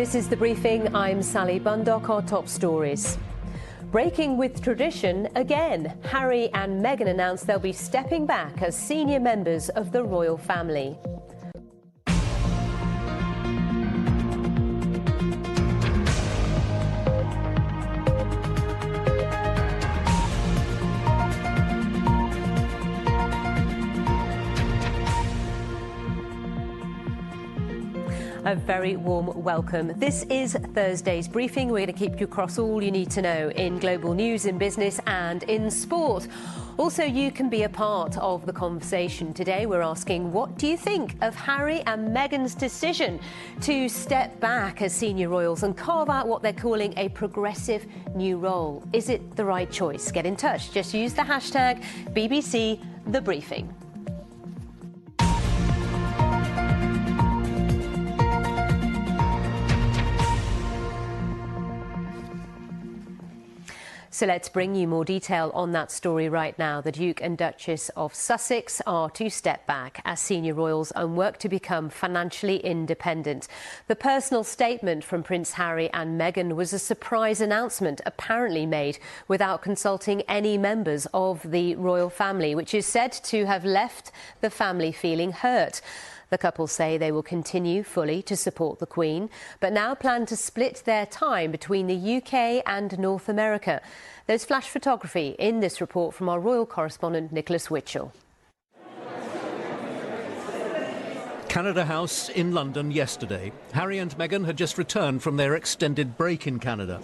This is The Briefing. I'm Sally Bundock. Our top stories. Breaking with tradition again. Harry and Meghan announced they'll be stepping back as senior members of the royal family. A very warm welcome. This is Thursday's briefing. We're going to keep you across all you need to know in global news, in business and in sport. Also, you can be a part of the conversation. Today we're asking, what do you think of Harry and Meghan's decision to step back as senior royals and carve out what they're calling a progressive new role? Is it the right choice? Get in touch. Just use the hashtag BBC The Briefing. So let's bring you more detail on that story right now. The Duke and Duchess of Sussex are to step back as senior royals and work to become financially independent. The personal statement from Prince Harry and Meghan was a surprise announcement, apparently made without consulting any members of the royal family, which is said to have left the family feeling hurt. The couple say they will continue fully to support the Queen, but now plan to split their time between the UK and North America. There's flash photography in this report from our royal correspondent Nicholas Witchell. Canada House in London yesterday. Harry and Meghan had just returned from their extended break in Canada.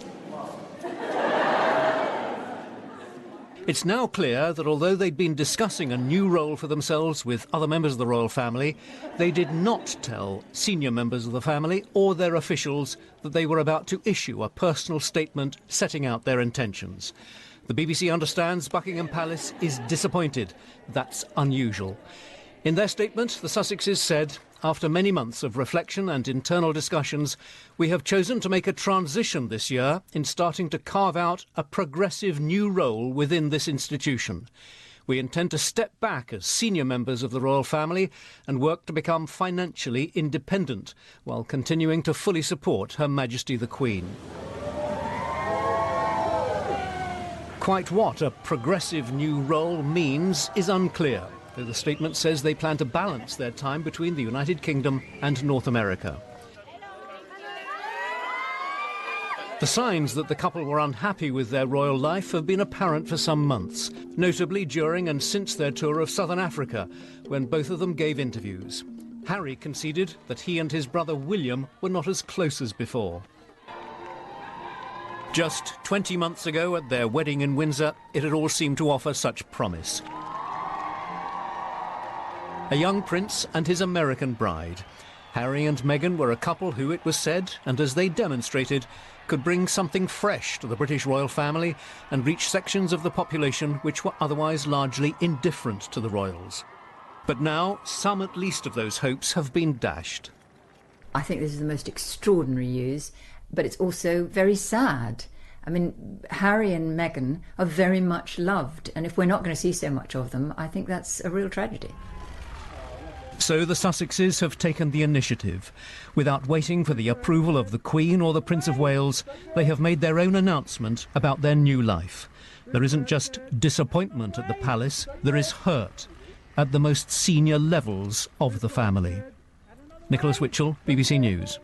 It's now clear that although they'd been discussing a new role for themselves with other members of the royal family, they did not tell senior members of the family or their officials that they were about to issue a personal statement setting out their intentions. The BBC understands Buckingham Palace is disappointed. That's unusual. In their statement, the Sussexes said, after many months of reflection and internal discussions, we have chosen to make a transition this year in starting to carve out a progressive new role within this institution. We intend to step back as senior members of the royal family and work to become financially independent while continuing to fully support Her Majesty the Queen. Quite what a progressive new role means is unclear, though the statement says they plan to balance their time between the United Kingdom and North America. The signs that the couple were unhappy with their royal life have been apparent for some months, notably during and since their tour of southern Africa, when both of them gave interviews. Harry conceded that he and his brother William were not as close as before. Just 20 months ago at their wedding in Windsor, it had all seemed to offer such promise. A young prince and his American bride. Harry and Meghan were a couple who, it was said, and as they demonstrated, could bring something fresh to the British royal family and reach sections of the population which were otherwise largely indifferent to the royals. But now, some at least of those hopes have been dashed. I think this is the most extraordinary news, but it's also very sad. I mean, Harry and Meghan are very much loved, and if we're not going to see so much of them, I think that's a real tragedy. So the Sussexes have taken the initiative. Without waiting for the approval of the Queen or the Prince of Wales, they have made their own announcement about their new life. There isn't just disappointment at the palace, there is hurt at the most senior levels of the family. Nicholas Witchell, BBC News.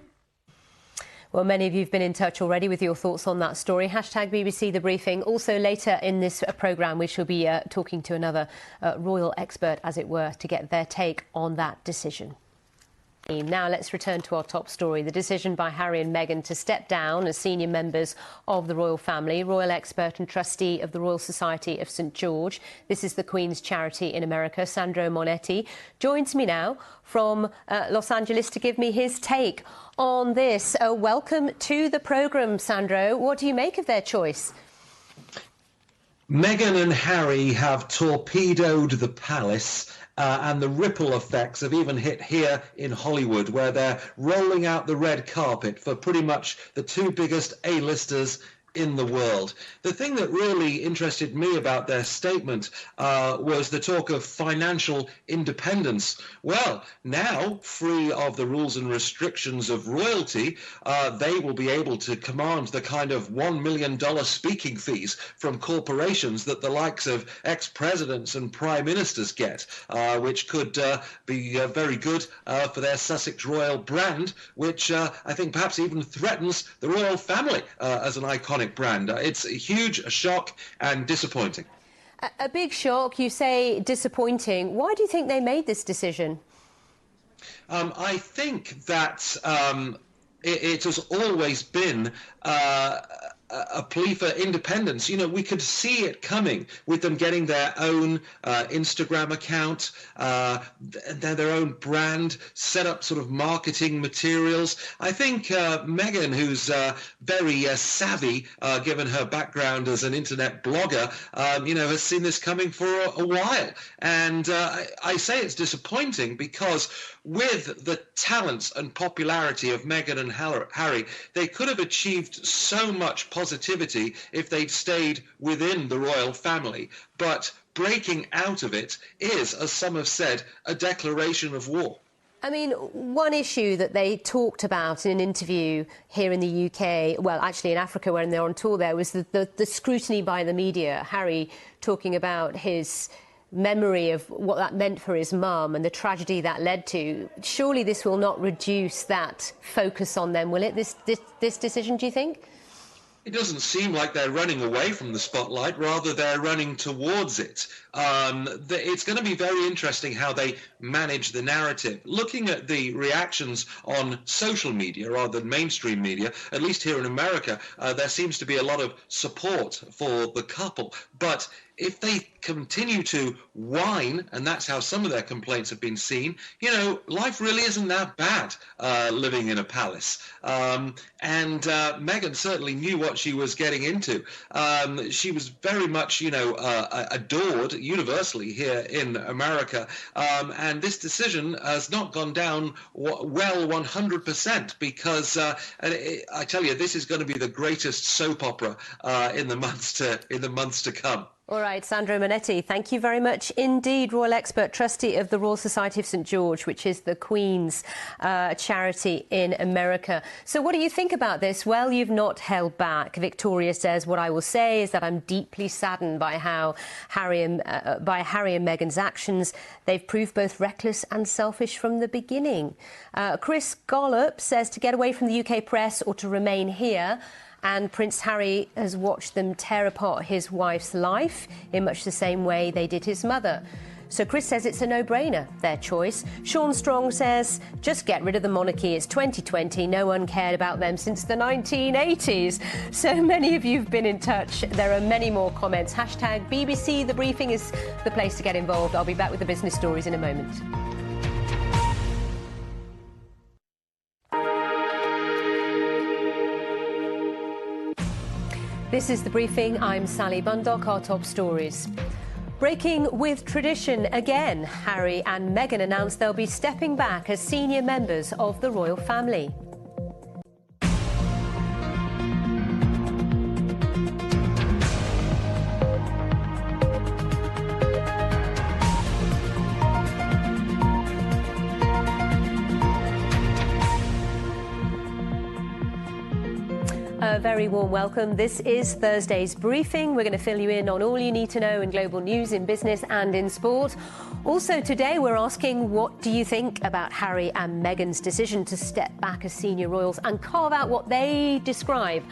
Well, many of you have been in touch already with your thoughts on that story. Hashtag BBC The Briefing. Also, later in this programme, we shall be talking to another royal expert, as it were, to get their take on that decision. Now let's return to our top story, the decision by Harry and Meghan to step down as senior members of the royal family. Royal expert and trustee of the Royal Society of St George, this is the Queen's charity in America, Sandro Monetti, joins me now from Los Angeles to give me his take on this. Welcome to the programme, Sandro. What do you make of their choice? Meghan and Harry have torpedoed the palace. And the ripple effects have even hit here in Hollywood, where they're rolling out the red carpet for pretty much the two biggest A-listers in the world. The thing that really interested me about their statement was the talk of financial independence. Well, now, free of the rules and restrictions of royalty, they will be able to command the kind of $1 million speaking fees from corporations that the likes of ex-presidents and prime ministers get, which could be very good for their Sussex royal brand, which I think perhaps even threatens the royal family as an iconic brand. It's a huge shock and disappointing. A big shock, you say disappointing. Why do you think they made this decision? I think that it has always been a plea for independence. You know, we could see it coming with them getting their own Instagram account, their own brand, set up sort of marketing materials. I think Meghan, who's very savvy, given her background as an internet blogger, has seen this coming for a while. And I say it's disappointing because with the talents and popularity of Meghan and Harry, they could have achieved so much positivity if they'd stayed within the royal family. But breaking out of it is, as some have said, a declaration of war. I mean, one issue that they talked about in an interview here in the UK, well, actually in Africa when they're on tour there, was the scrutiny by the media. Harry talking about his memory of what that meant for his mum and the tragedy that led to. Surely this will not reduce that focus on them, will it, this decision, do you think? It doesn't seem like they're running away from the spotlight, rather they're running towards it. It's going to be very interesting how they manage the narrative. Looking at the reactions on social media rather than mainstream media, at least here in America, there seems to be a lot of support for the couple. But if they continue to whine, and that's how some of their complaints have been seen, life really isn't that bad living in a palace. And Meghan certainly knew what she was getting into. She was very much, adored universally here in America. And this decision has not gone down well 100% because I tell you, this is going to be the greatest soap opera in the months to come. All right, Sandro Monetti, thank you very much indeed. Royal expert, trustee of the Royal Society of St George, which is the Queen's charity in America. So what do you think about this? Well, you've not held back. Victoria says, what I will say is that I'm deeply saddened by Harry and Meghan's actions. They've proved both reckless and selfish from the beginning. Chris Gollop says to get away from the UK press or to remain here. And Prince Harry has watched them tear apart his wife's life in much the same way they did his mother. So Chris says it's a no-brainer, their choice. Sean Strong says, just get rid of the monarchy. It's 2020. No one cared about them since the 1980s. So many of you have been in touch. There are many more comments. Hashtag BBC The Briefing is the place to get involved. I'll be back with the business stories in a moment. This is The Briefing. I'm Sally Bundock. Our top stories. Breaking with tradition again. Harry and Meghan announced they'll be stepping back as senior members of the royal family. A very warm welcome. This is Thursday's briefing. We're going to fill you in on all you need to know in global news, in business and in sport. Also today we're asking, what do you think about Harry and Meghan's decision to step back as senior royals and carve out what they describe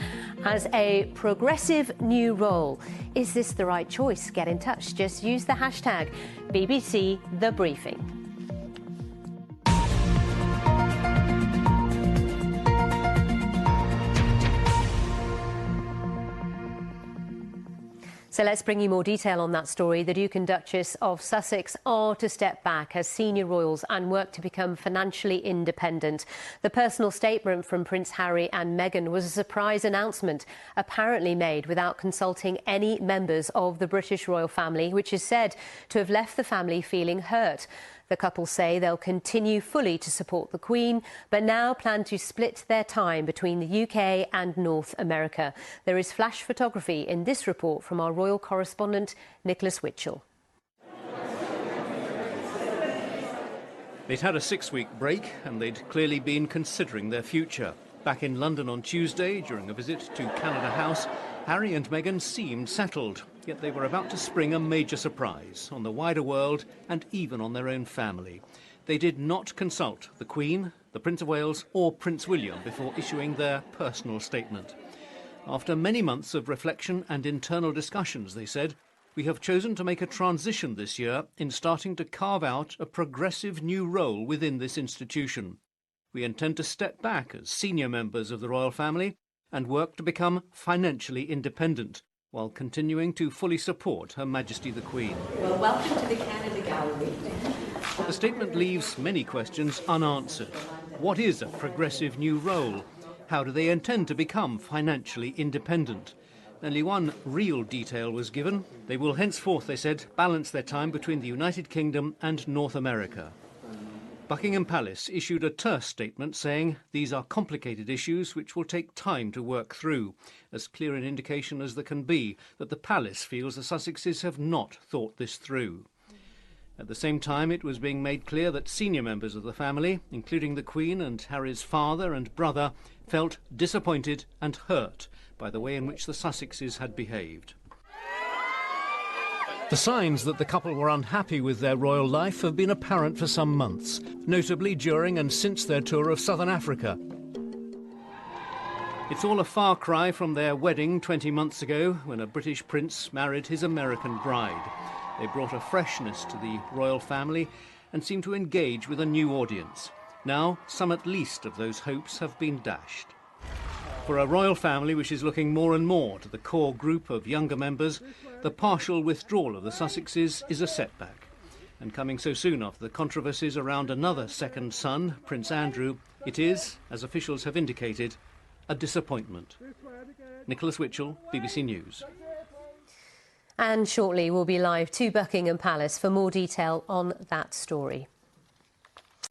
as a progressive new role? Is this the right choice? Get in touch. Just use the hashtag BBC The Briefing. So let's bring you more detail on that story. The Duke and Duchess of Sussex are to step back as senior royals and work to become financially independent. The personal statement from Prince Harry and Meghan was a surprise announcement, apparently made without consulting any members of the British royal family, which is said to have left the family feeling hurt. The couple say they'll continue fully to support the Queen, but now plan to split their time between the UK and North America. There is flash photography in this report from our royal correspondent, Nicholas Witchell. They'd had a 6-week break and they'd clearly been considering their future. Back in London on Tuesday, during a visit to Canada House, Harry and Meghan seemed settled, yet they were about to spring a major surprise on the wider world and even on their own family. They did not consult the Queen, the Prince of Wales or Prince William before issuing their personal statement. After many months of reflection and internal discussions, they said, "We have chosen to make a transition this year in starting to carve out a progressive new role within this institution. We intend to step back as senior members of the royal family and work to become financially independent while continuing to fully support Her Majesty the Queen." Well, welcome to the Canada Gallery. The statement leaves many questions unanswered. What is a progressive new role? How do they intend to become financially independent? Only one real detail was given. They will henceforth, they said, balance their time between the United Kingdom and North America. Buckingham Palace issued a terse statement saying these are complicated issues which will take time to work through, as clear an indication as there can be that the palace feels the Sussexes have not thought this through. At the same time, it was being made clear that senior members of the family, including the Queen and Harry's father and brother, felt disappointed and hurt by the way in which the Sussexes had behaved. The signs that the couple were unhappy with their royal life have been apparent for some months, notably during and since their tour of southern Africa. It's all a far cry from their wedding 20 months ago, when a British prince married his American bride. They brought a freshness to the royal family and seemed to engage with a new audience. Now, some at least of those hopes have been dashed. For a royal family which is looking more and more to the core group of younger members, the partial withdrawal of the Sussexes is a setback. And coming so soon after the controversies around another second son, Prince Andrew, it is, as officials have indicated, a disappointment. Nicholas Witchell, BBC News. And shortly we'll be live to Buckingham Palace for more detail on that story.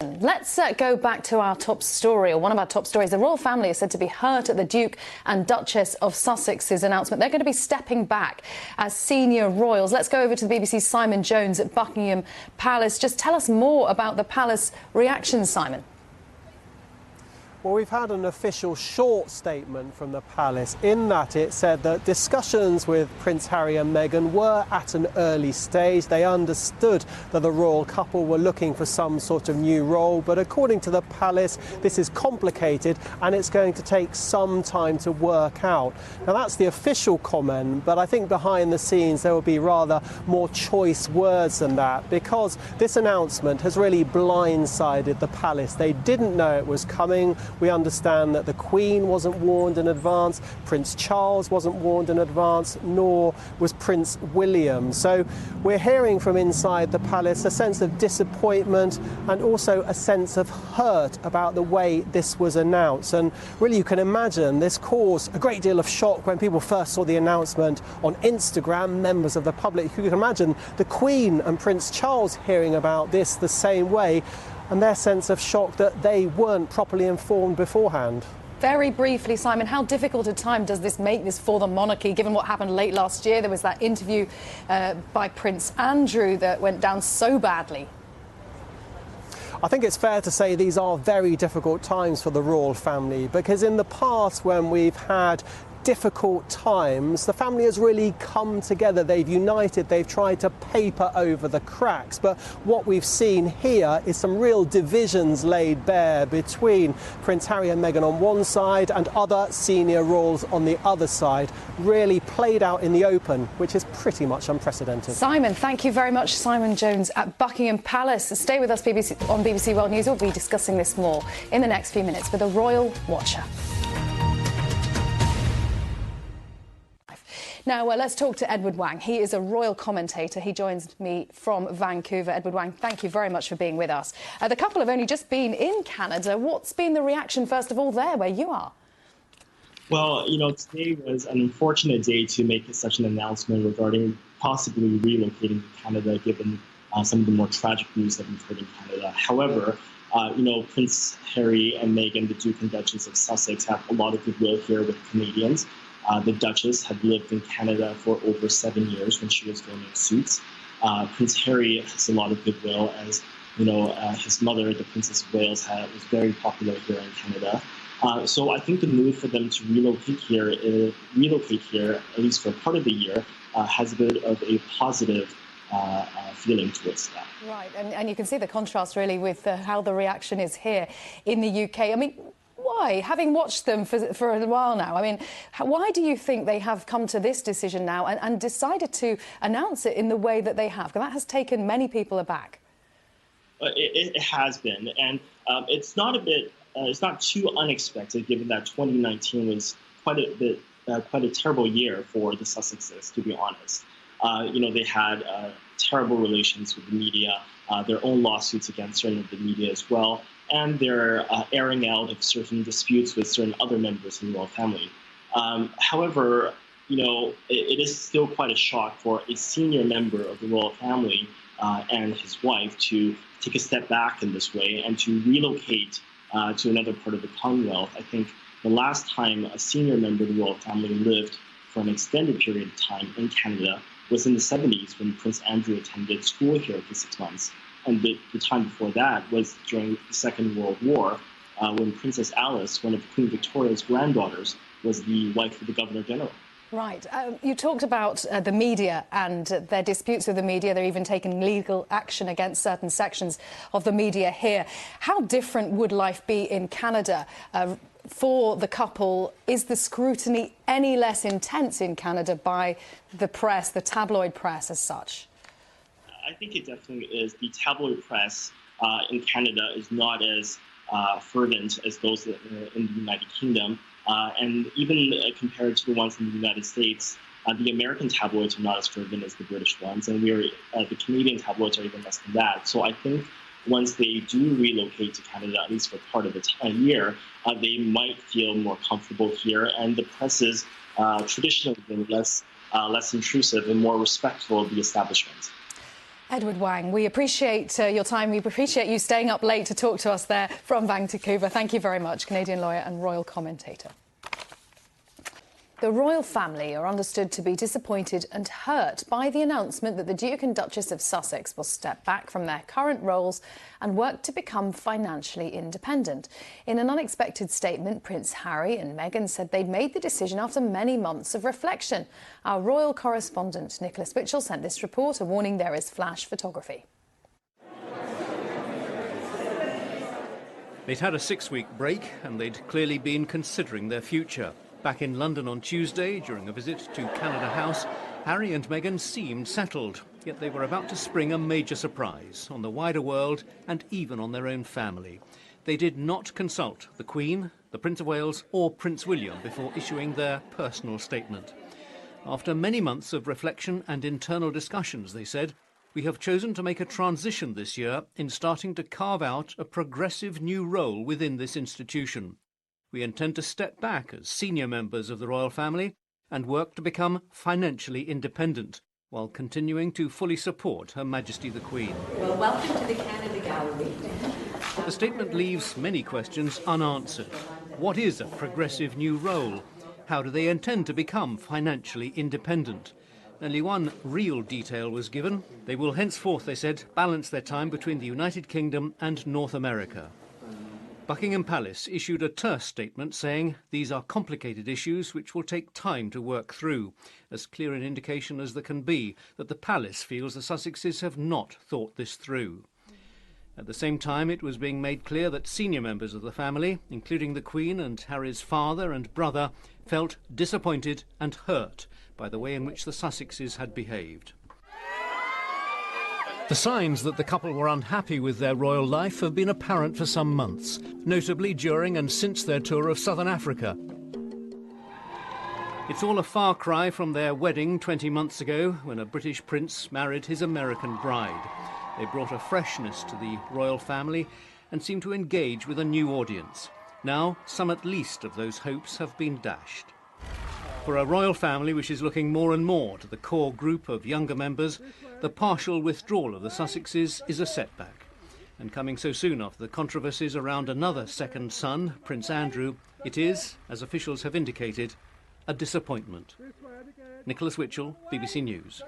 Let's go back to our top story, or one of our top stories. The royal family is said to be hurt at the Duke and Duchess of Sussex's announcement. They're going to be stepping back as senior royals. Let's go over to the BBC's Simon Jones at Buckingham Palace. Just tell us more about the palace reaction, Simon. Well, we've had an official short statement from the palace in that it said that discussions with Prince Harry and Meghan were at an early stage. They understood that the royal couple were looking for some sort of new role, but according to the palace, this is complicated and it's going to take some time to work out. Now, that's the official comment, but I think behind the scenes there will be rather more choice words than that, because this announcement has really blindsided the palace. They didn't know it was coming. We understand that the Queen wasn't warned in advance, Prince Charles wasn't warned in advance, nor was Prince William. So we're hearing from inside the palace a sense of disappointment and also a sense of hurt about the way this was announced. And really, you can imagine this caused a great deal of shock when people first saw the announcement on Instagram, members of the public. You can imagine the Queen and Prince Charles hearing about this the same way, and their sense of shock that they weren't properly informed beforehand. Very briefly, Simon, how difficult a time does this make this for the monarchy, given what happened late last year? There was that interview by Prince Andrew that went down so badly. I think it's fair to say these are very difficult times for the royal family, because in the past, when we've had difficult times, the family has really come together. They've united, they've tried to paper over the cracks. But what we've seen here is some real divisions laid bare between Prince Harry and Meghan on one side and other senior royals on the other side, really played out in the open, which is pretty much unprecedented. Simon, thank you very much. Simon Jones at Buckingham Palace. Stay with us on BBC World News. We'll be discussing this more in the next few minutes with a Royal Watcher. Now, let's talk to Edward Wang. He is a royal commentator. He joins me from Vancouver. Edward Wang, thank you very much for being with us. The couple have only just been in Canada. What's been the reaction, first of all, there where you are? Well, you know, today was an unfortunate day to make such an announcement regarding possibly relocating to Canada, given some of the more tragic news that we've heard in Canada. However, Prince Harry and Meghan, the Duke and Duchess of Sussex, have a lot of goodwill here with Canadians. The Duchess had lived in Canada for over 7 years when she was filming Suits. Prince Harry has a lot of goodwill, as his mother, the Princess of Wales, was very popular here in Canada. So I think the move for them to relocate here, at least for part of the year, has a bit of a positive feeling towards that. Right, and you can see the contrast really with how the reaction is here in the UK. I mean, why? Having watched them for a while now, I mean, why do you think they have come to this decision now and decided to announce it in the way that they have? Because that has taken many people aback. It has been, and it's not too unexpected, given that 2019 was quite a terrible year for the Sussexes, to be honest. They had terrible relations with the media, their own lawsuits against certain of the media as well, and their airing out of certain disputes with certain other members in the royal family. However, it is still quite a shock for a senior member of the royal family and his wife to take a step back in this way and to relocate to another part of the Commonwealth. I think the last time a senior member of the royal family lived for an extended period of time in Canada was in the 70s when Prince Andrew attended school here for 6 months. And the time before that was during the Second World War, when Princess Alice, one of Queen Victoria's granddaughters, was the wife of the Governor-General. Right. You talked about the media and their disputes with the media. They're even taking legal action against certain sections of the media here. How different would life be in Canada for the couple? Is the scrutiny any less intense in Canada by the press, the tabloid press as such? I think it definitely is. The tabloid press in Canada is not as fervent as those in the United Kingdom. And even compared to the ones in the United States, the American tabloids are not as fervent as the British ones, and the Canadian tabloids are even less than that. So I think once they do relocate to Canada, at least for part of the year, they might feel more comfortable here, and the press is traditionally been less intrusive and more respectful of the establishment. Edward Wang, we appreciate your time. We appreciate you staying up late to talk to us there from Vancouver. Thank you very much, Canadian lawyer and royal commentator. The royal family are understood to be disappointed and hurt by the announcement that the Duke and Duchess of Sussex will step back from their current roles and work to become financially independent. In an unexpected statement, Prince Harry and Meghan said they'd made the decision after many months of reflection. Our royal correspondent, Nicholas Witchell, sent this report, a warning there is flash photography. They'd had a 6-week break and they'd clearly been considering their future. Back in London on Tuesday, during a visit to Canada House, Harry and Meghan seemed settled, yet they were about to spring a major surprise on the wider world and even on their own family. They did not consult the Queen, the Prince of Wales or Prince William before issuing their personal statement. After many months of reflection and internal discussions, they said, we have chosen to make a transition this year in starting to carve out a progressive new role within this institution. We intend to step back as senior members of the royal family and work to become financially independent while continuing to fully support Her Majesty the Queen. Well, welcome to the Canada Gallery. The statement leaves many questions unanswered. What is a progressive new role? How do they intend to become financially independent? Only one real detail was given. They will henceforth, they said, balance their time between the United Kingdom and North America. Buckingham Palace issued a terse statement saying these are complicated issues which will take time to work through, as clear an indication as there can be that the palace feels the Sussexes have not thought this through. At the same time, it was being made clear that senior members of the family, including the Queen and Harry's father and brother, felt disappointed and hurt by the way in which the Sussexes had behaved. The signs that the couple were unhappy with their royal life have been apparent for some months, notably during and since their tour of southern Africa. It's all a far cry from their wedding 20 months ago, when a British prince married his American bride. They brought a freshness to the royal family and seemed to engage with a new audience. Now, some at least of those hopes have been dashed. For a royal family which is looking more and more to the core group of younger members, the partial withdrawal of the Sussexes is a setback. And coming so soon after the controversies around another second son, Prince Andrew, it is, as officials have indicated, a disappointment. Nicholas Witchell, BBC News.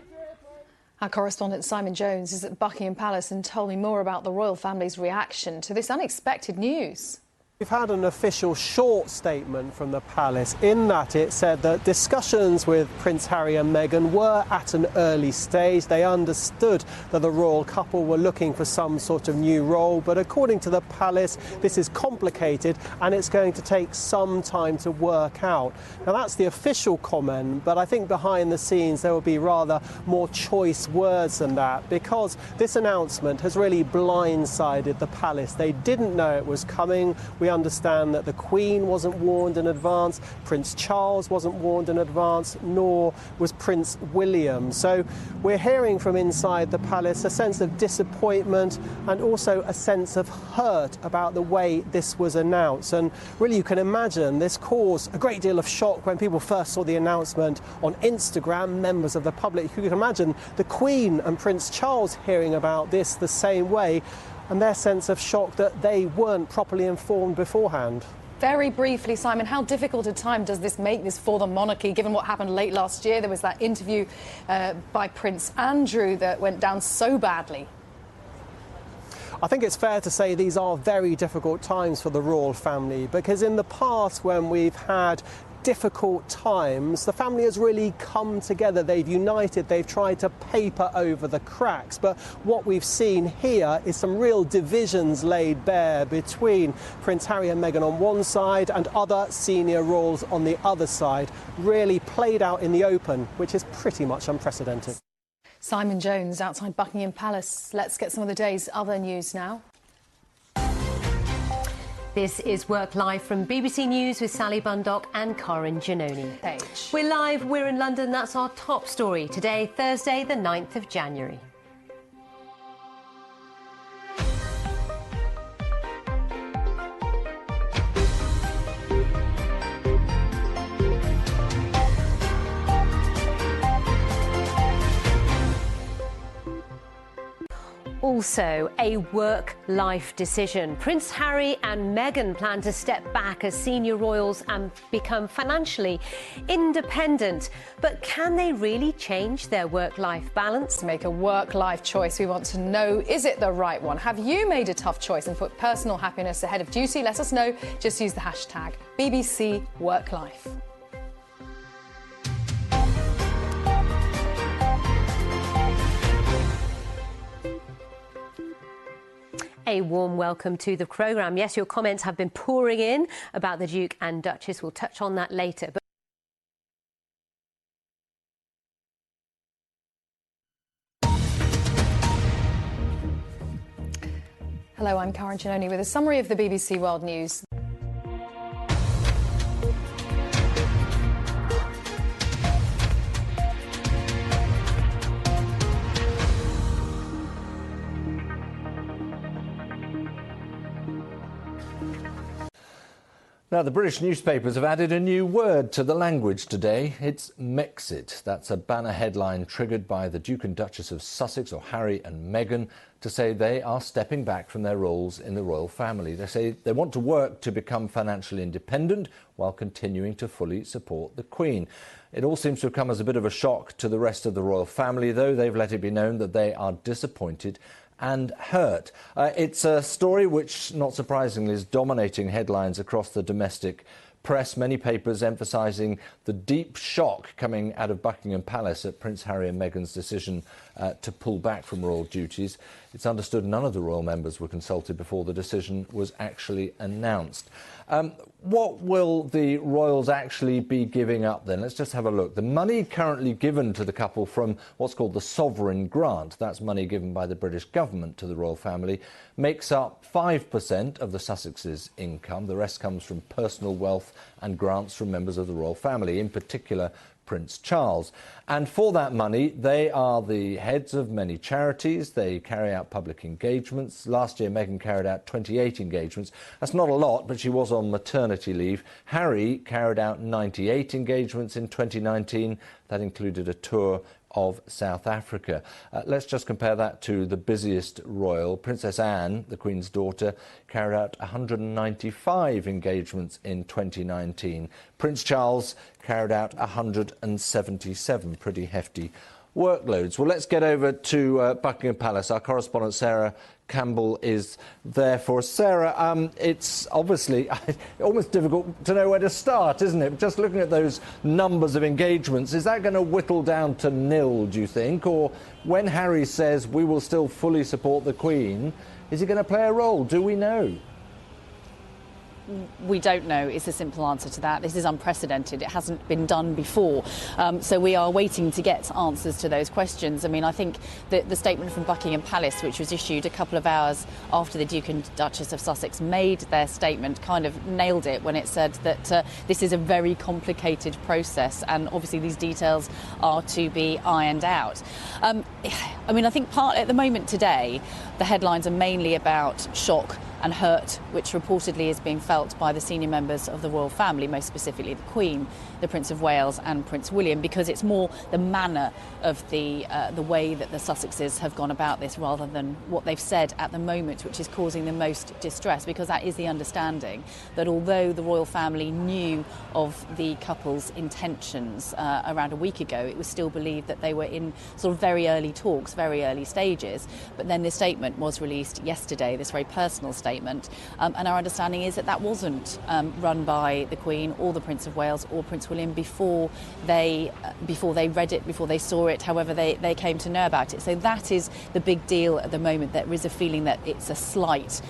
Our correspondent Simon Jones is at Buckingham Palace and told me more about the royal family's reaction to this unexpected news. We've had an official short statement from the palace. In that it said that discussions with Prince Harry and Meghan were at an early stage. They understood that the royal couple were looking for some sort of new role, but according to the palace, this is complicated and it's going to take some time to work out. Now that's the official comment, but I think behind the scenes there will be rather more choice words than that, because this announcement has really blindsided the palace. They didn't know it was coming. We understand that the Queen wasn't warned in advance, Prince Charles wasn't warned in advance, nor was Prince William. So we're hearing from inside the palace a sense of disappointment and also a sense of hurt about the way this was announced. And really you can imagine this caused a great deal of shock when people first saw the announcement on Instagram, members of the public. You can imagine the Queen and Prince Charles hearing about this the same way, and their sense of shock that they weren't properly informed beforehand. Very briefly, Simon, how difficult a time does this make this for the monarchy, given what happened late last year? There was that interview by Prince Andrew that went down so badly. I think it's fair to say these are very difficult times for the royal family, because in the past when we've had difficult times, the family has really come together, they've united, they've tried to paper over the cracks. But what we've seen here is some real divisions laid bare between Prince Harry and Meghan on one side and other senior royals on the other side, really played out in the open, which is pretty much unprecedented. Simon Jones outside Buckingham Palace. Let's get some of the day's other news now. This is Work Live from BBC News with Sally Bundock and Corinne Giannoni. We're live, we're in London, that's our top story today, Thursday the 9th of January. Also, a work-life decision. Prince Harry and Meghan plan to step back as senior royals and become financially independent. But can they really change their work-life balance? To make a work-life choice, we want to know, is it the right one? Have you made a tough choice and put personal happiness ahead of duty? Let us know. Just use the hashtag BBC WorkLife. A warm welcome to the programme. Yes, your comments have been pouring in about the Duke and Duchess. We'll touch on that later. Hello, I'm Corinne Giannoni with a summary of the BBC World News. Now, the British newspapers have added a new word to the language today. It's Mexit. That's a banner headline triggered by the Duke and Duchess of Sussex, or Harry and Meghan, to say they are stepping back from their roles in the royal family. They say they want to work to become financially independent while continuing to fully support the Queen. It all seems to have come as a bit of a shock to the rest of the royal family, though. They've let it be known that they are disappointed and hurt. It's a story which, not surprisingly, is dominating headlines across the domestic press. Many papers emphasising the deep shock coming out of Buckingham Palace at Prince Harry and Meghan's decision to pull back from royal duties. It's understood none of the royal members were consulted before the decision was actually announced. What will the royals actually be giving up then? Let's just have a look. The money currently given to the couple from what's called the sovereign grant, that's money given by the British government to the royal family, makes up 5% of the Sussexes' income. The rest comes from personal wealth and grants from members of the royal family, in particular Prince Charles. And for that money, they are the heads of many charities. They carry out public engagements. Last year, Meghan carried out 28 engagements. That's not a lot, but she was on maternity leave. Harry carried out 98 engagements in 2019. That included a tour of South Africa. Let's just compare that to the busiest royal. Princess Anne, the Queen's daughter, carried out 195 engagements in 2019. Prince Charles carried out 177, pretty hefty workloads. Well, let's get over to Buckingham Palace. Our correspondent Sarah Campbell is there for us. Sarah, it's obviously almost difficult to know where to start, isn't it? Just looking at those numbers of engagements, is that going to whittle down to nil, do you think? Or when Harry says we will still fully support the Queen, is he going to play a role? Do we know? We don't know is the simple answer to that. This is unprecedented. It hasn't been done before. So we are waiting to get answers to those questions. I mean, I think the statement from Buckingham Palace, which was issued a couple of hours after the Duke and Duchess of Sussex made their statement, kind of nailed it when it said that this is a very complicated process and obviously these details are to be ironed out. I mean, I think at the moment today, the headlines are mainly about shock and hurt, which reportedly is being felt by the senior members of the royal family, most specifically the Queen, the Prince of Wales and Prince William, because it's more the manner of the way that the Sussexes have gone about this rather than what they've said at the moment, which is causing the most distress, because that is the understanding that although the royal family knew of the couple's intentions around a week ago, it was still believed that they were in sort of very early talks, very early stages. But then this statement was released yesterday, this very personal statement, and our understanding is that wasn't run by the Queen or the Prince of Wales or Prince William before they read it, before they saw it, however they came to know about it. So that is the big deal at the moment. There is a feeling that it's a slight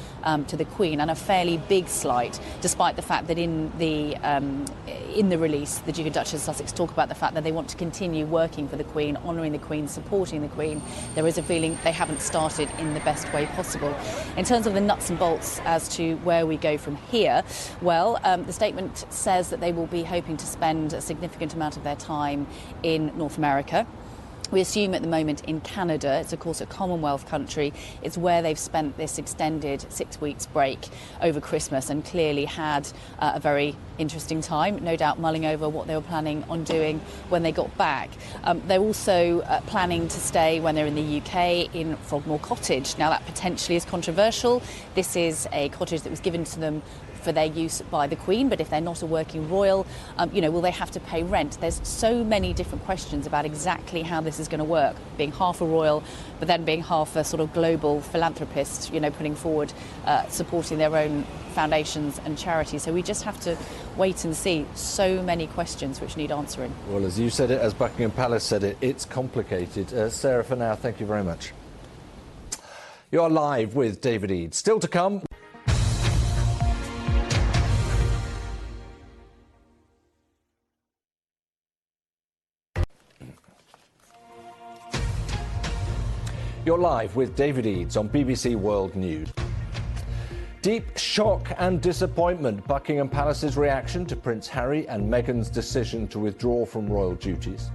to the Queen, and a fairly big slight, despite the fact that in the release, the Duke and Duchess of Sussex talk about the fact that they want to continue working for the Queen, honouring the Queen, supporting the Queen. There is a feeling they haven't started in the best way possible. In terms of the nuts and bolts as to where we go from here, well, the statement says that they will be hoping to spend a significant amount of their time in North America. We assume at the moment in Canada. It's of course a Commonwealth country. It's where they've spent this extended 6 weeks break over Christmas and clearly had a very interesting time, no doubt mulling over what they were planning on doing when they got back. They're also planning to stay, when they're in the UK, in Frogmore Cottage. Now that potentially is controversial. This is a cottage that was given to them for their use by the Queen, but if they're not a working royal, will they have to pay rent? There's so many different questions about exactly how this is going to work, being half a royal, but then being half a sort of global philanthropist, putting forward, supporting their own foundations and charities. So we just have to wait and see. So many questions which need answering. Well, as you said it, as Buckingham Palace said it, it's complicated. Sarah, for now, thank you very much. You're live with David Eads. Still to come. You're live with David Eads on BBC World News. Deep shock and disappointment. Buckingham Palace's reaction to Prince Harry and Meghan's decision to withdraw from royal duties.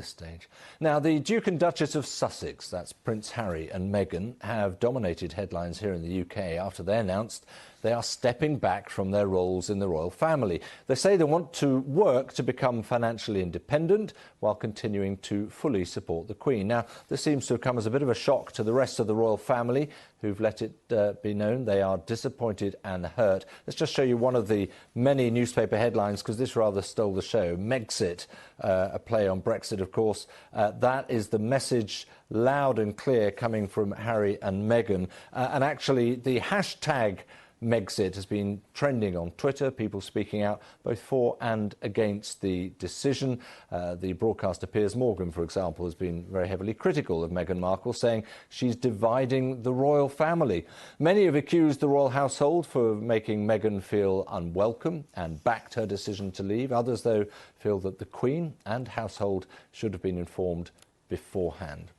Stage. Now, the Duke and Duchess of Sussex, that's Prince Harry and Meghan, have dominated headlines here in the UK after they announced they are stepping back from their roles in the royal family. They say they want to work to become financially independent while continuing to fully support the Queen. Now, this seems to have come as a bit of a shock to the rest of the royal family, who've let it be known they are disappointed and hurt. Let's just show you one of the many newspaper headlines, because this rather stole the show. Megxit, a play on Brexit, of course. That is the message loud and clear coming from Harry and Meghan. And actually, the hashtag Megxit has been trending on Twitter, people speaking out both for and against the decision. The broadcaster Piers Morgan, for example, has been very heavily critical of Meghan Markle, saying she's dividing the royal family. Many have accused the royal household for making Meghan feel unwelcome and backed her decision to leave. Others, though, feel that the Queen and household should have been informed beforehand.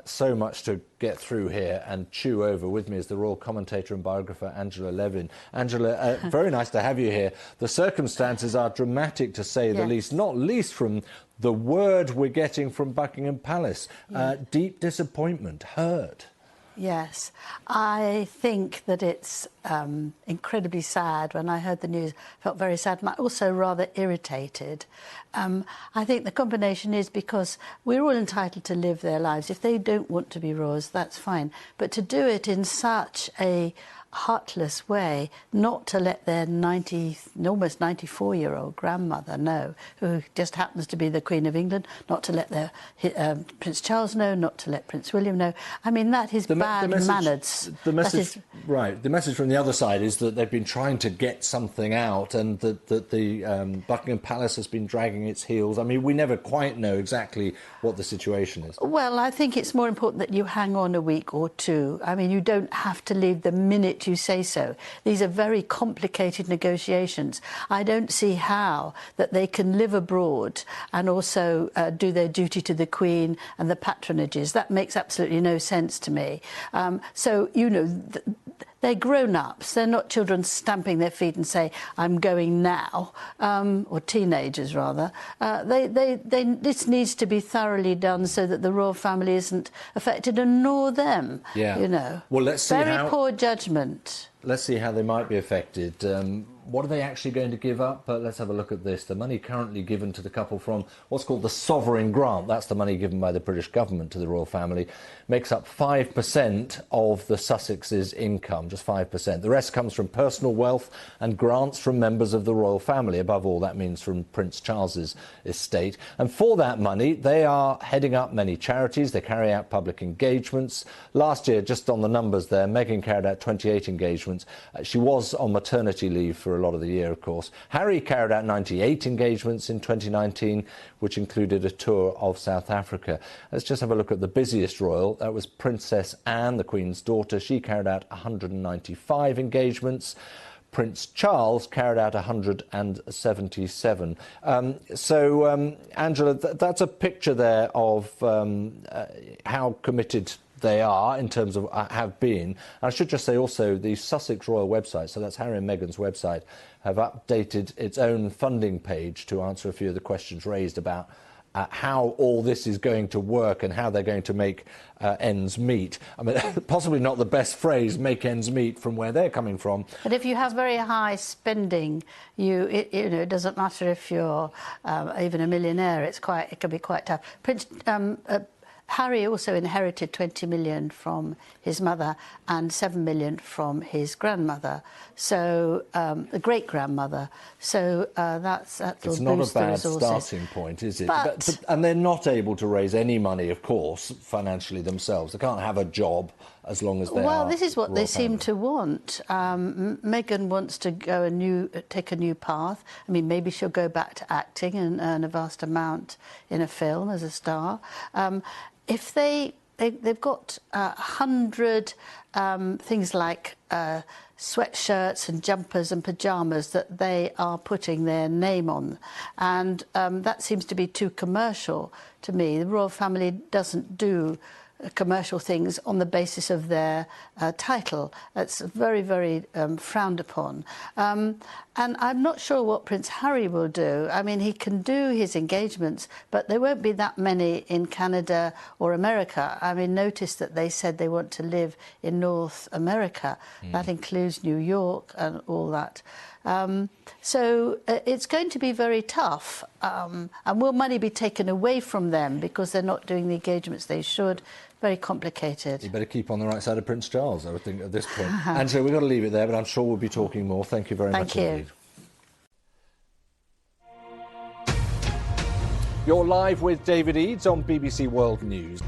So much to get through here and chew over. With me is the royal commentator and biographer Angela Levin. Angela, very nice to have you here. The circumstances are dramatic, to say the least, not least from the word we're getting from Buckingham Palace. Deep disappointment, hurt. Yes, I think that it's incredibly sad. When I heard the news, I felt very sad and also rather irritated. I think the combination is because we're all entitled to live their lives. If they don't want to be royals, that's fine. But to do it in such a heartless way, not to let their almost 94-year-old grandmother know, who just happens to be the Queen of England, not to let their Prince Charles know, not to let Prince William know. I mean, that is bad manners. The message, right? The message from the other side is that they've been trying to get something out, and that the Buckingham Palace has been dragging its heels. I mean, we never quite know exactly what the situation is. Well, I think it's more important that you hang on a week or two. I mean, you don't have to leave the minute you say so. These are very complicated negotiations. I don't see how that they can live abroad and also do their duty to the Queen and the patronages. That makes absolutely no sense to me. So, you know, they're grown-ups. They're not children stamping their feet and say, I'm going now, or teenagers, rather. This needs to be thoroughly done so that the royal family isn't affected, and nor them, you know. Well, let's see Very poor judgment. Let's see how they might be affected. What are they actually going to give up? Let's have a look at this. The money currently given to the couple from what's called the sovereign grant, that's the money given by the British government to the royal family, makes up 5% of the Sussex's income, just 5%. The rest comes from personal wealth and grants from members of the royal family. Above all, that means from Prince Charles's estate. And for that money, they are heading up many charities. They carry out public engagements. Last year, just on the numbers there, Meghan carried out 28 engagements. She was on maternity leave for a lot of the year, of course. Harry carried out 98 engagements in 2019, which included a tour of South Africa. Let's just have a look at the busiest royal. That was Princess Anne, the Queen's daughter. She carried out 195 engagements. Prince Charles carried out 177. Angela, that's a picture there of how committed they are in terms of have been. And I should just say also the Sussex Royal website, so that's Harry and Meghan's website, have updated its own funding page to answer a few of the questions raised about how all this is going to work and how they're going to make ends meet. I mean, possibly not the best phrase, make ends meet, from where they're coming from. But if you have very high spending, it doesn't matter if you're even a millionaire. It can be quite tough. Harry also inherited 20 million from his mother and 7 million from his grandmother, so the great-grandmother. So that's it's not a bad starting point, is it? But and they're not able to raise any money, of course, financially themselves. They can't have a job as long as they Well, this is what they seem to want. Meghan wants to go take a new path. I mean, maybe she'll go back to acting and earn a vast amount in a film as a star. If they've got 100 things like sweatshirts and jumpers and pyjamas that they are putting their name on, and that seems to be too commercial to me. The royal family doesn't do commercial things on the basis of their title. That's very, very frowned upon. And I'm not sure what Prince Harry will do. I mean, he can do his engagements, but there won't be that many in Canada or America. I mean, notice that they said they want to live in North America. That includes New York and all that. So it's going to be very tough. And will money be taken away from them because they're not doing the engagements they should? Very complicated. You better keep on the right side of Prince Charles, I would think, at this point. Angela, we've got to leave it there, but I'm sure we'll be talking more. Thank you very much indeed. You're live with David Eads on BBC World News.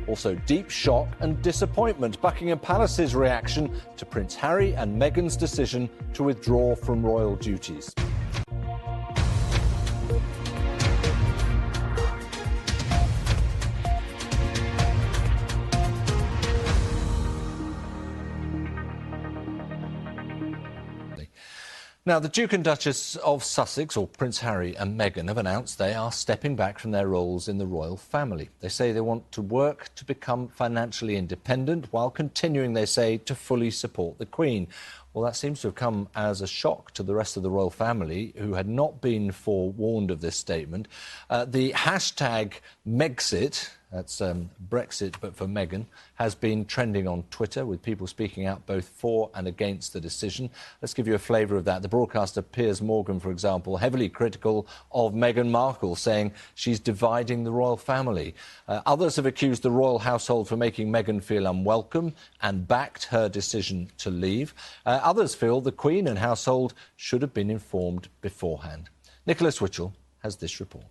Also, deep shock and disappointment. Buckingham Palace's reaction to Prince Harry and Meghan's decision to withdraw from royal duties. Now, the Duke and Duchess of Sussex, or Prince Harry and Meghan, have announced they are stepping back from their roles in the royal family. They say they want to work to become financially independent while continuing, they say, to fully support the Queen. Well, that seems to have come as a shock to the rest of the royal family, who had not been forewarned of this statement. The hashtag Megxit, that's Brexit but for Meghan, has been trending on Twitter, with people speaking out both for and against the decision. Let's give you a flavour of that. The broadcaster Piers Morgan, for example, heavily critical of Meghan Markle, saying she's dividing the royal family. Others have accused the royal household for making Meghan feel unwelcome and backed her decision to leave. Others feel the Queen and household should have been informed beforehand. Nicholas Witchell has this report.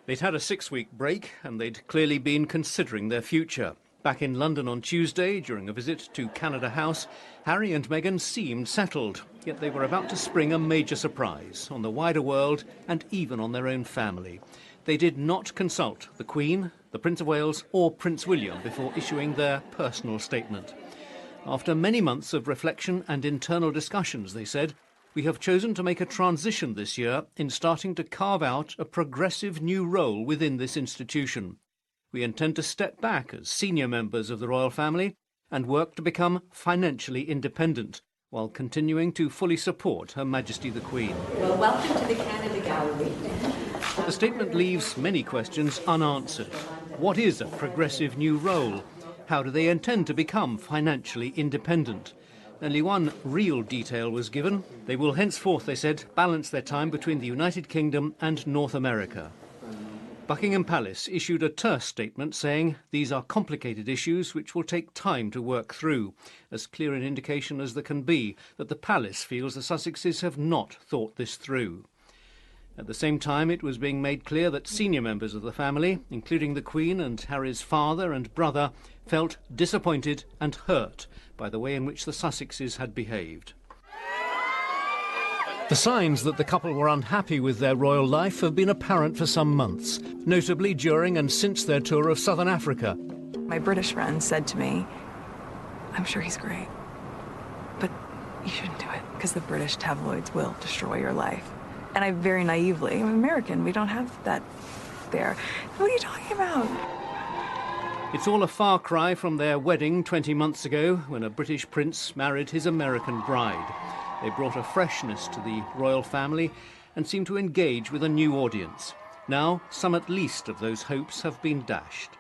They'd had a 6-week break and they'd clearly been considering their future. Back in London on Tuesday, during a visit to Canada House, Harry and Meghan seemed settled, yet they were about to spring a major surprise on the wider world and even on their own family. They did not consult the Queen, the Prince of Wales or Prince William before issuing their personal statement. After many months of reflection and internal discussions, they said, "We have chosen to make a transition this year in starting to carve out a progressive new role within this institution. We intend to step back as senior members of the royal family and work to become financially independent while continuing to fully support Her Majesty the Queen." Well, welcome to the Canada Gallery. The statement leaves many questions unanswered. What is a progressive new role? How do they intend to become financially independent? Only one real detail was given. They will henceforth, they said, balance their time between the United Kingdom and North America. Buckingham Palace issued a terse statement saying these are complicated issues which will take time to work through, as clear an indication as there can be that the palace feels the Sussexes have not thought this through. At the same time, it was being made clear that senior members of the family, including the Queen and Harry's father and brother, felt disappointed and hurt by the way in which the Sussexes had behaved. The signs that the couple were unhappy with their royal life have been apparent for some months, notably during and since their tour of southern Africa. My British friend said to me, "I'm sure he's great, but you shouldn't do it because the British tabloids will destroy your life." And I very naively, I'm American, we don't have that there. What are you talking about? It's all a far cry from their wedding 20 months ago, when a British prince married his American bride. They brought a freshness to the royal family and seemed to engage with a new audience. Now, some at least of those hopes have been dashed.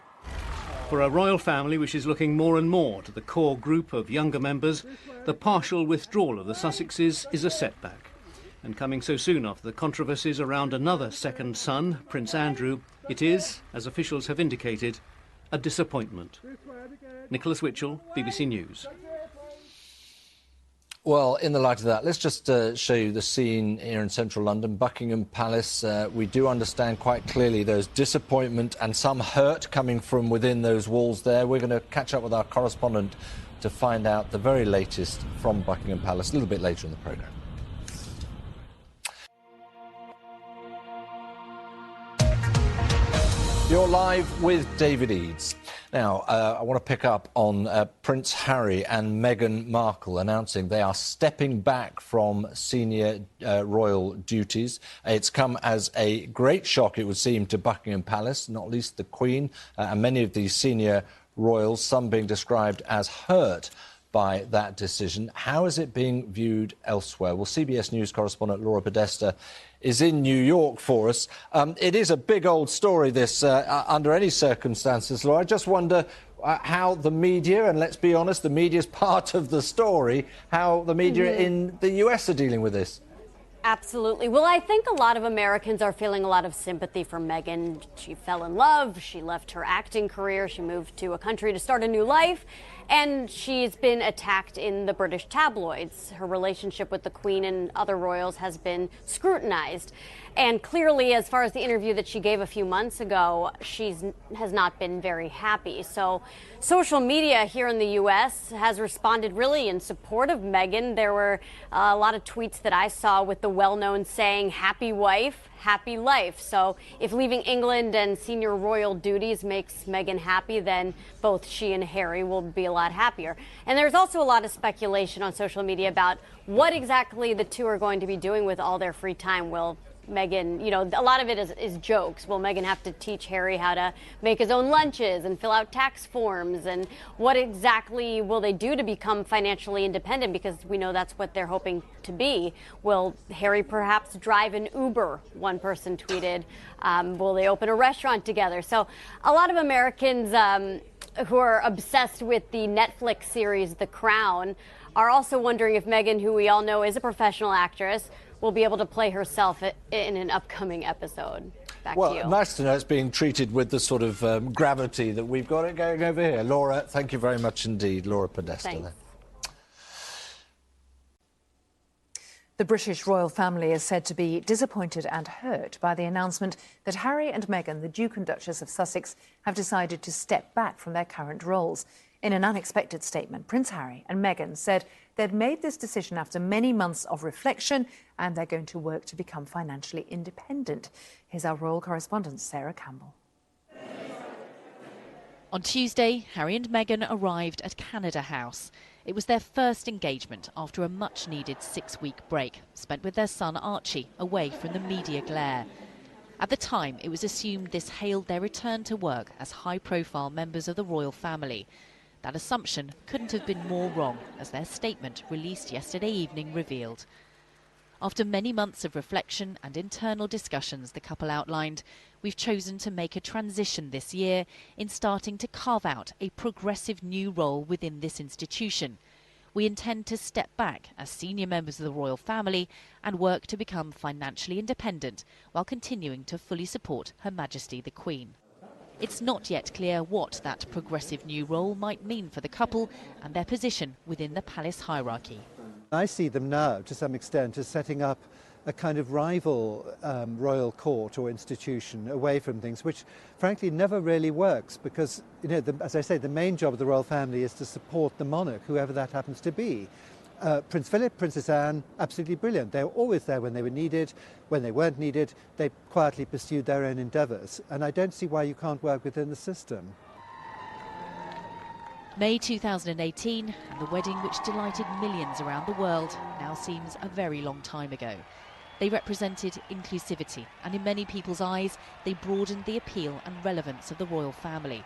For a royal family which is looking more and more to the core group of younger members, the partial withdrawal of the Sussexes is a setback. And coming so soon after the controversies around another second son, Prince Andrew, it is, as officials have indicated, a disappointment. Nicholas Witchell, BBC News. Well, in the light of that, let's just show you the scene here in central London, Buckingham Palace. We do understand quite clearly there's disappointment and some hurt coming from within those walls there. We're going to catch up with our correspondent to find out the very latest from Buckingham Palace a little bit later in the programme. You're live with David Eads. Now, I want to pick up on Prince Harry and Meghan Markle announcing they are stepping back from senior royal duties. It's come as a great shock, it would seem, to Buckingham Palace, not least the Queen and many of these senior royals, some being described as hurt by that decision. How is it being viewed elsewhere? Well, CBS News correspondent Laura Podesta is in New York for us. It is a big old story, this, under any circumstances, Laura. I just wonder how the media, and let's be honest, the media's part of the story, how the media in the US are dealing with this. Absolutely. Well, I think a lot of Americans are feeling a lot of sympathy for Meghan. She fell in love. She left her acting career. She moved to a country to start a new life. And she's been attacked in the British tabloids. Her relationship with the Queen and other royals has been scrutinized. And clearly, as far as the interview that she gave a few months ago, has not been very happy. So social media here in the U.S. has responded really in support of Meghan. There were a lot of tweets that I saw with the well-known saying, happy wife, happy life. So if leaving England and senior royal duties makes Meghan happy, then both she and Harry will be a lot happier. And there's also a lot of speculation on social media about what exactly the two are going to be doing with all their free time. Will Meghan, you know, a lot of it is jokes. Will Meghan have to teach Harry how to make his own lunches and fill out tax forms? And what exactly will they do to become financially independent? Because we know that's what they're hoping to be. Will Harry perhaps drive an Uber? One person tweeted. Will they open a restaurant together? So a lot of Americans who are obsessed with the Netflix series The Crown are also wondering if Meghan, who we all know is a professional actress, will be able to play herself in an upcoming episode. Back to you. Well, nice to know it's being treated with the sort of gravity that we've got it going over here. Laura, thank you very much indeed. Laura Podesta Thanks. there. The British royal family is said to be disappointed and hurt by the announcement that Harry and Meghan, the Duke and Duchess of Sussex, have decided to step back from their current roles. In an unexpected statement, Prince Harry and Meghan said they'd made this decision after many months of reflection and they're going to work to become financially independent. Here's our royal correspondent, Sarah Campbell. On Tuesday, Harry and Meghan arrived at Canada House. It was their first engagement after a much-needed 6-week break, spent with their son Archie, away from the media glare. At the time, it was assumed this hailed their return to work as high-profile members of the royal family. That assumption couldn't have been more wrong, as their statement released yesterday evening revealed. After many months of reflection and internal discussions, the couple outlined, we've chosen to make a transition this year in starting to carve out a progressive new role within this institution. We intend to step back as senior members of the royal family and work to become financially independent while continuing to fully support Her Majesty the Queen. It's not yet clear what that progressive new role might mean for the couple and their position within the palace hierarchy. I see them now, to some extent, as setting up a kind of rival royal court or institution away from things, which frankly never really works because, you know, as I say, the main job of the royal family is to support the monarch, whoever that happens to be. Prince Philip, Princess Anne, absolutely brilliant. They were always there when they were needed. When they weren't needed, they quietly pursued their own endeavours. And I don't see why you can't work within the system. May 2018, and the wedding which delighted millions around the world now seems a very long time ago. They represented inclusivity, and in many people's eyes, they broadened the appeal and relevance of the royal family.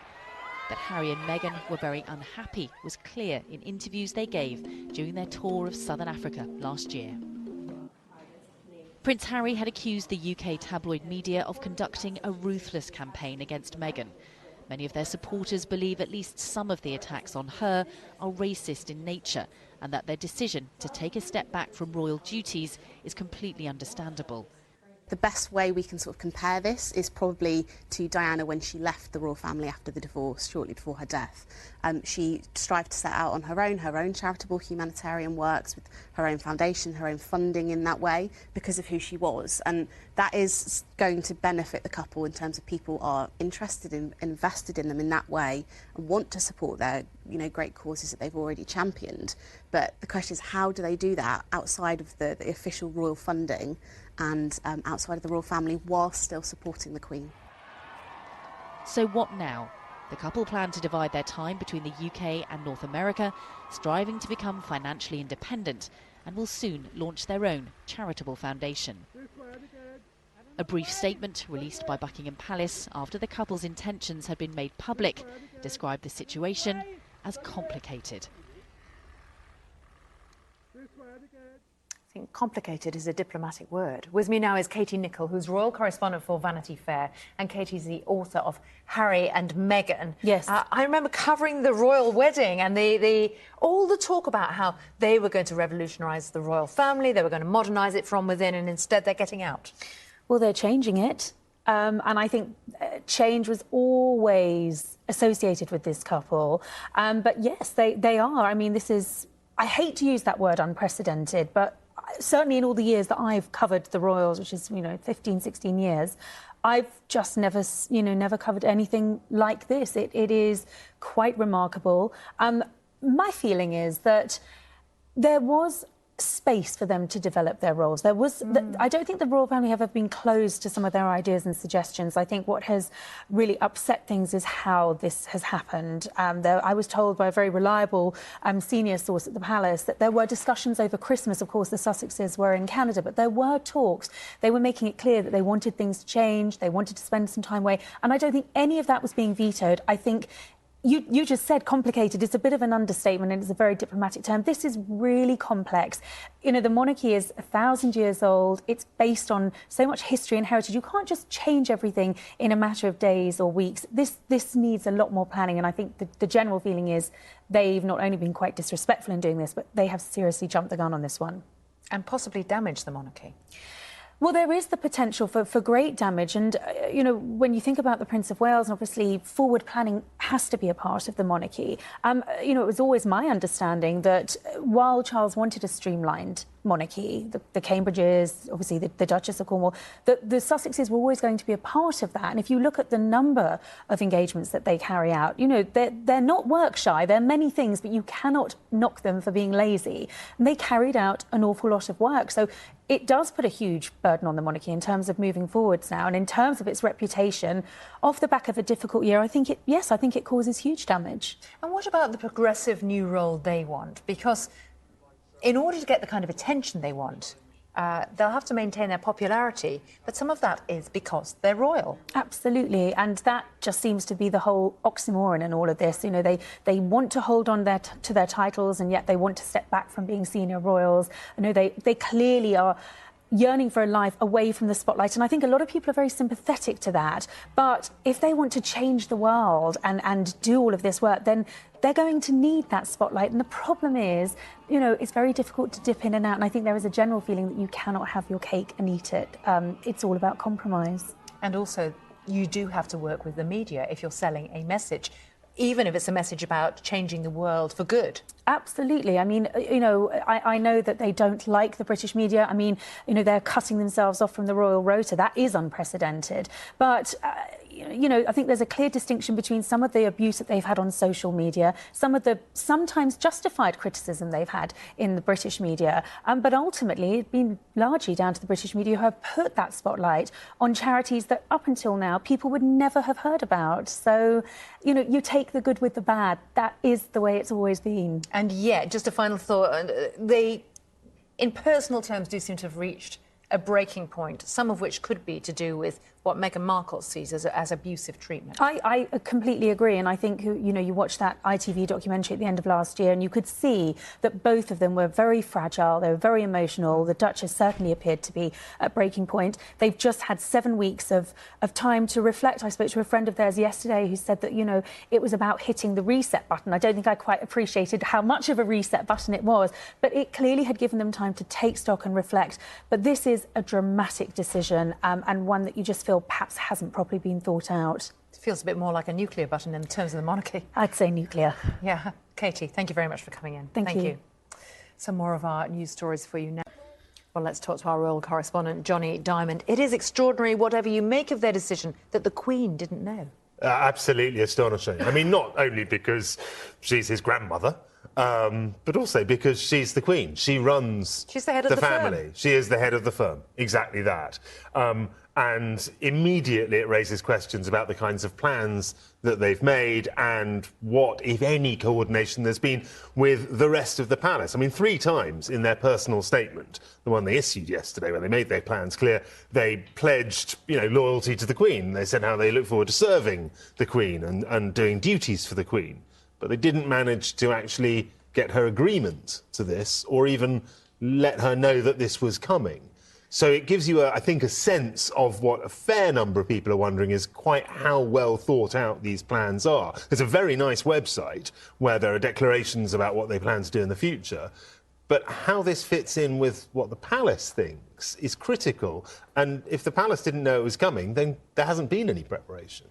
That Harry and Meghan were very unhappy was clear in interviews they gave during their tour of Southern Africa last year. Prince Harry had accused the UK tabloid media of conducting a ruthless campaign against Meghan. Many of their supporters believe at least some of the attacks on her are racist in nature and that their decision to take a step back from royal duties is completely understandable. The best way we can sort of compare this is probably to Diana when she left the royal family after the divorce, shortly before her death. She strived to set out on her own charitable humanitarian works with her own foundation, her own funding in that way because of who she was. And that is going to benefit the couple in terms of people are interested in, invested in them in that way and want to support their, you know, great causes that they've already championed. But the question is, how do they do that outside of the official royal funding and outside of the royal family while still supporting the Queen? So what now? The couple plan to divide their time between the UK and North America, striving to become financially independent, and will soon launch their own charitable foundation. A brief statement released by Buckingham Palace after the couple's intentions had been made public described the situation as complicated. I think complicated is a diplomatic word. With me now is Katie Nicholl, who's royal correspondent for Vanity Fair, and Katie's the author of Harry and Meghan. Yes. I remember covering the royal wedding and all the talk about how they were going to revolutionise the royal family, they were going to modernise it from within, and instead they're getting out. Well, they're changing it. And I think change was always associated with this couple. But yes, they are. I mean, this is, I hate to use that word unprecedented, but certainly in all the years that I've covered the royals, which is, 15, 16 years, I've just never covered anything like this. It is quite remarkable. My feeling is that there was space for them to develop their roles. There was, I don't think the royal family have ever been closed to some of their ideas and suggestions. I think what has really upset things is how this has happened. I was told by a very reliable senior source at the palace that there were discussions over Christmas. Of course, the Sussexes were in Canada, but there were talks. They were making it clear that they wanted things to change. They wanted to spend some time away. And I don't think any of that was being vetoed. I think you just said complicated. It's a bit of an understatement and it's a very diplomatic term. This is really complex. You know, the monarchy is 1,000 years old. It's based on so much history and heritage. You can't just change everything in a matter of days or weeks. This needs a lot more planning. And I think the general feeling is they've not only been quite disrespectful in doing this, but they have seriously jumped the gun on this one. And possibly damaged the monarchy. Well, there is the potential for great damage. And, you know, when you think about the Prince of Wales, obviously forward planning has to be a part of the monarchy. You know, it was always my understanding that while Charles wanted a streamlined monarchy, the Cambridges, obviously the Duchess of Cornwall, the Sussexes were always going to be a part of that. And if you look at the number of engagements that they carry out, you know, they're not work shy. They're many things, but you cannot knock them for being lazy. And they carried out an awful lot of work. So it does put a huge burden on the monarchy in terms of moving forwards now, and in terms of its reputation, off the back of a difficult year, I think it causes huge damage. And what about the progressive new role they want? Because in order to get the kind of attention they want, they'll have to maintain their popularity, but some of that is because they're royal. Absolutely, and that just seems to be the whole oxymoron in all of this. You know, they want to hold on to their titles, and yet they want to step back from being senior royals. I know they clearly are yearning for a life away from the spotlight, and I think a lot of people are very sympathetic to that. But if they want to change the world and do all of this work, then they're going to need that spotlight. And the problem is, you know, it's very difficult to dip in and out, and I think there is a general feeling that you cannot have your cake and eat it. It's all about compromise. And also, you do have to work with the media if you're selling a message, even if it's a message about changing the world for good. Absolutely. I mean, you know, I know that they don't like the British media. I mean, you know, they're cutting themselves off from the royal rota. That is unprecedented. But, you know, I think there's a clear distinction between some of the abuse that they've had on social media, some of the sometimes justified criticism they've had in the British media. But ultimately, it's been largely down to the British media who have put that spotlight on charities that up until now people would never have heard about. So, you know, you take the good with the bad. That is the way it's always been. And yet, just a final thought, they, in personal terms, do seem to have reached a breaking point, some of which could be to do with what Meghan Markle sees as abusive treatment. I completely agree, and I think, you know, you watched that ITV documentary at the end of last year and you could see that both of them were very fragile, they were very emotional. The Duchess certainly appeared to be at breaking point. They've just had 7 weeks of time to reflect. I spoke to a friend of theirs yesterday who said that, you know, it was about hitting the reset button. I don't think I quite appreciated how much of a reset button it was, but it clearly had given them time to take stock and reflect. But this is a dramatic decision, and one that you just feel perhaps hasn't properly been thought out. It feels a bit more like a nuclear button in terms of the monarchy. I'd say nuclear. Yeah. Katie, thank you very much for coming in. Thank you. Some more of our news stories for you now. Well, let's talk to our royal correspondent, Johnny Diamond. It is extraordinary, whatever you make of their decision, that the Queen didn't know. Absolutely astonishing. I mean, not only because she's his grandmother, but also because she's the Queen. She runs she's the head of the family. Firm. She is the head of the firm. Exactly that. And immediately it raises questions about the kinds of plans that they've made and what, if any, coordination there's been with the rest of the palace. I mean, 3 times in their personal statement, the one they issued yesterday when they made their plans clear, they pledged, you know, loyalty to the Queen. They said how they look forward to serving the Queen and doing duties for the Queen. But they didn't manage to actually get her agreement to this or even let her know that this was coming. So it gives you, I think, a sense of what a fair number of people are wondering is quite how well thought out these plans are. There's a very nice website where there are declarations about what they plan to do in the future, but how this fits in with what the palace thinks is critical. And if the palace didn't know it was coming, then there hasn't been any preparation.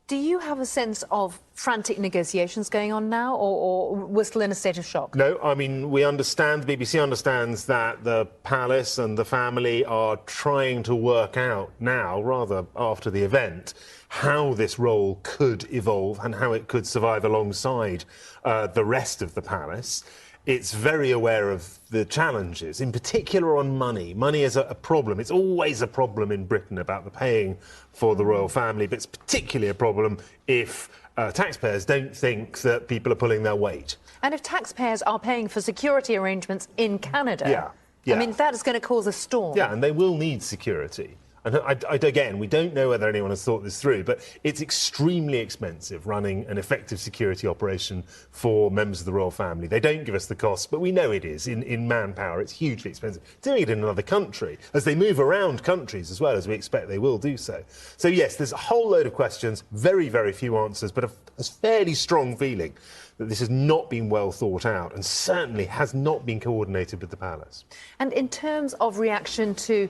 Do you have a sense of frantic negotiations going on now, or we're still in a state of shock? No, I mean, we understand, the BBC understands that the palace and the family are trying to work out now, rather after the event, how this role could evolve and how it could survive alongside the rest of the palace. It's very aware of the challenges, in particular on money. Money is a problem. It's always a problem in Britain about the paying for the royal family, but it's particularly a problem if taxpayers don't think that people are pulling their weight. And if taxpayers are paying for security arrangements in Canada, yeah. I mean, that is going to cause a storm. Yeah, and they will need security. And again, we don't know whether anyone has thought this through, but it's extremely expensive running an effective security operation for members of the royal family. They don't give us the costs, but we know it is. In manpower, it's hugely expensive. Doing it in another country, as they move around countries as well, as we expect they will do so. So, yes, there's a whole load of questions, very, very few answers, but a fairly strong feeling that this has not been well thought out and certainly has not been coordinated with the palace. And in terms of reaction to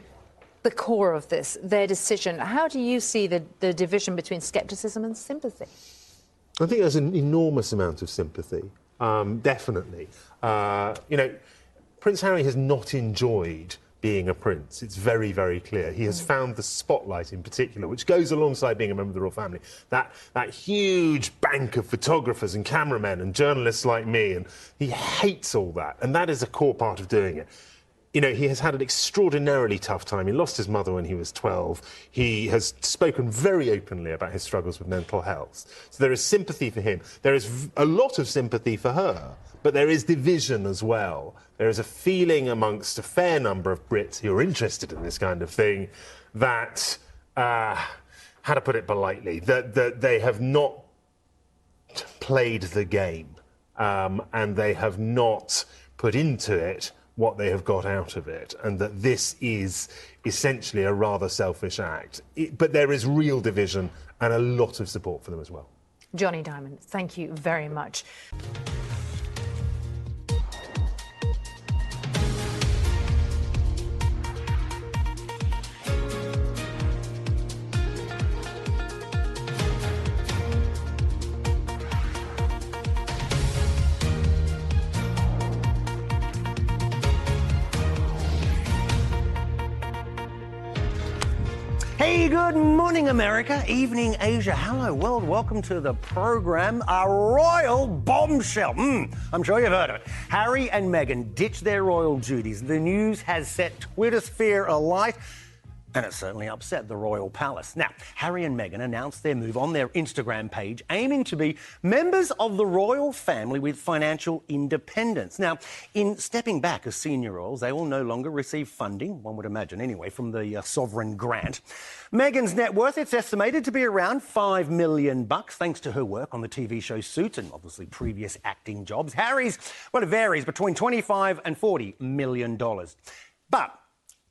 the core of this, their decision, how do you see the division between scepticism and sympathy? I think there's an enormous amount of sympathy, definitely. You know, Prince Harry has not enjoyed being a prince. It's very, very clear. He has found the spotlight in particular, which goes alongside being a member of the royal family. That huge bank of photographers and cameramen and journalists like me, and he hates all that. And that is a core part of doing it. You know, he has had an extraordinarily tough time. He lost his mother when he was 12. He has spoken very openly about his struggles with mental health. So there is sympathy for him. There is a lot of sympathy for her, but there is division as well. There is a feeling amongst a fair number of Brits who are interested in this kind of thing that, how to put it politely, that they have not played the game and they have not put into it what they have got out of it, and that this is essentially a rather selfish act. But there is real division and a lot of support for them as well. Jonny Dymond, thank you very much. Hey, good morning, America. Evening, Asia. Hello, world. Welcome to the program. A royal bombshell. I'm sure you've heard of it. Harry and Meghan ditched their royal duties. The news has set Twitter sphere alight, and it certainly upset the royal palace. Now, Harry and Meghan announced their move on their Instagram page, aiming to be members of the royal family with financial independence. Now, in stepping back as senior royals, they will no longer receive funding, one would imagine anyway, from the sovereign grant. Meghan's net worth, it's estimated to be around $5 million, thanks to her work on the TV show Suits and obviously previous acting jobs. Harry's, well, it varies between $25 and $40 million. But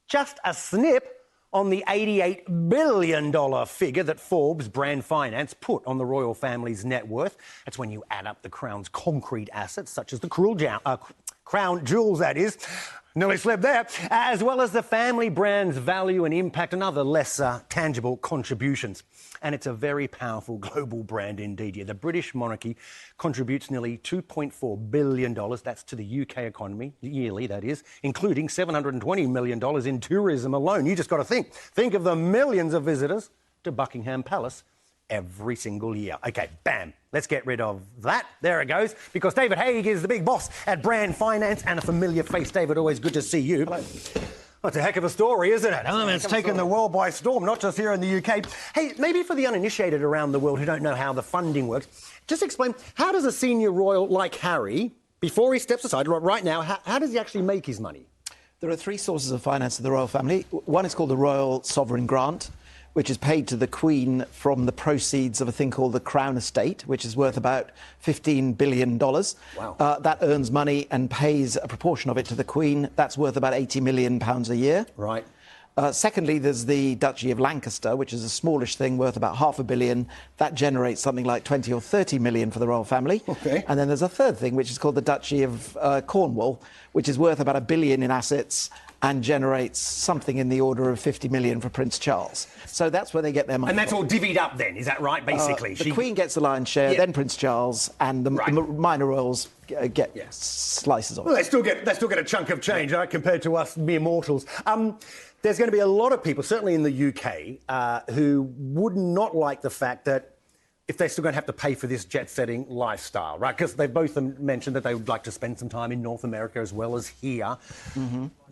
just a snip on the $88 billion figure that Forbes Brand Finance put on the royal family's net worth. That's when you add up the Crown's concrete assets, such as the Crown jewels, that is. Nearly slipped there. As well as the family brand's value and impact and other less tangible contributions. And it's a very powerful global brand indeed. Yeah, the British monarchy contributes nearly $2.4 billion. That's to the UK economy, yearly, that is, including $720 million in tourism alone. You just got to think of the millions of visitors to Buckingham Palace every single year. OK, bam. Let's get rid of that. There it goes. Because David Haig is the big boss at Brand Finance and a familiar face. David, always good to see you. Hello. That's a heck of a story, isn't it? I mean, it's taken the world by storm, not just here in the UK. Hey, maybe for the uninitiated around the world who don't know how the funding works, just explain, how does a senior royal like Harry, before he steps aside, right now, how does he actually make his money? There are three sources of finance to the royal family. One is called the Royal Sovereign Grant, which is paid to the Queen from the proceeds of a thing called the Crown Estate, which is worth about $15 billion. Wow. That earns money and pays a proportion of it to the Queen. That's worth about £80 million a year. Right. Secondly, there's the Duchy of Lancaster, which is a smallish thing worth about $500 million. That generates something like 20 or 30 million for the royal family. Okay. And then there's a third thing, which is called the Duchy of Cornwall, which is worth about $1 billion in assets and generates something in the order of 50 million for Prince Charles. So that's where they get their money. And that's all divvied up then, is that right, basically? The Queen gets the lion's share, then Prince Charles, and the minor royals get slices of it. Well, they still get a chunk of change, right, compared to us mere mortals. There's going to be a lot of people, certainly in the UK, who would not like the fact that if they're still going to have to pay for this jet-setting lifestyle, right? Because they've both mentioned that they would like to spend some time in North America as well as here.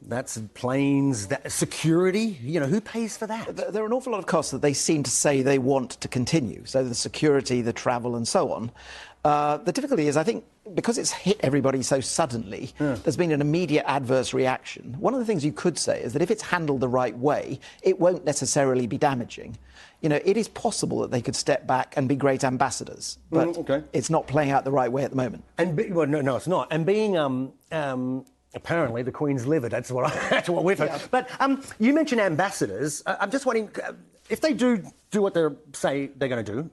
That's planes, security. You know, who pays for that? There are an awful lot of costs that they seem to say they want to continue. So the security, the travel and so on. The difficulty is, I think, because it's hit everybody so suddenly, there's been an immediate adverse reaction. One of the things you could say is that if it's handled the right way, it won't necessarily be damaging. You know, it is possible that they could step back and be great ambassadors, but it's not playing out the right way at the moment. And well, no, it's not. And being apparently the Queen's liver. That's what we've heard. Yeah. But you mentioned ambassadors. I'm just wondering if they do what they say they're going to do.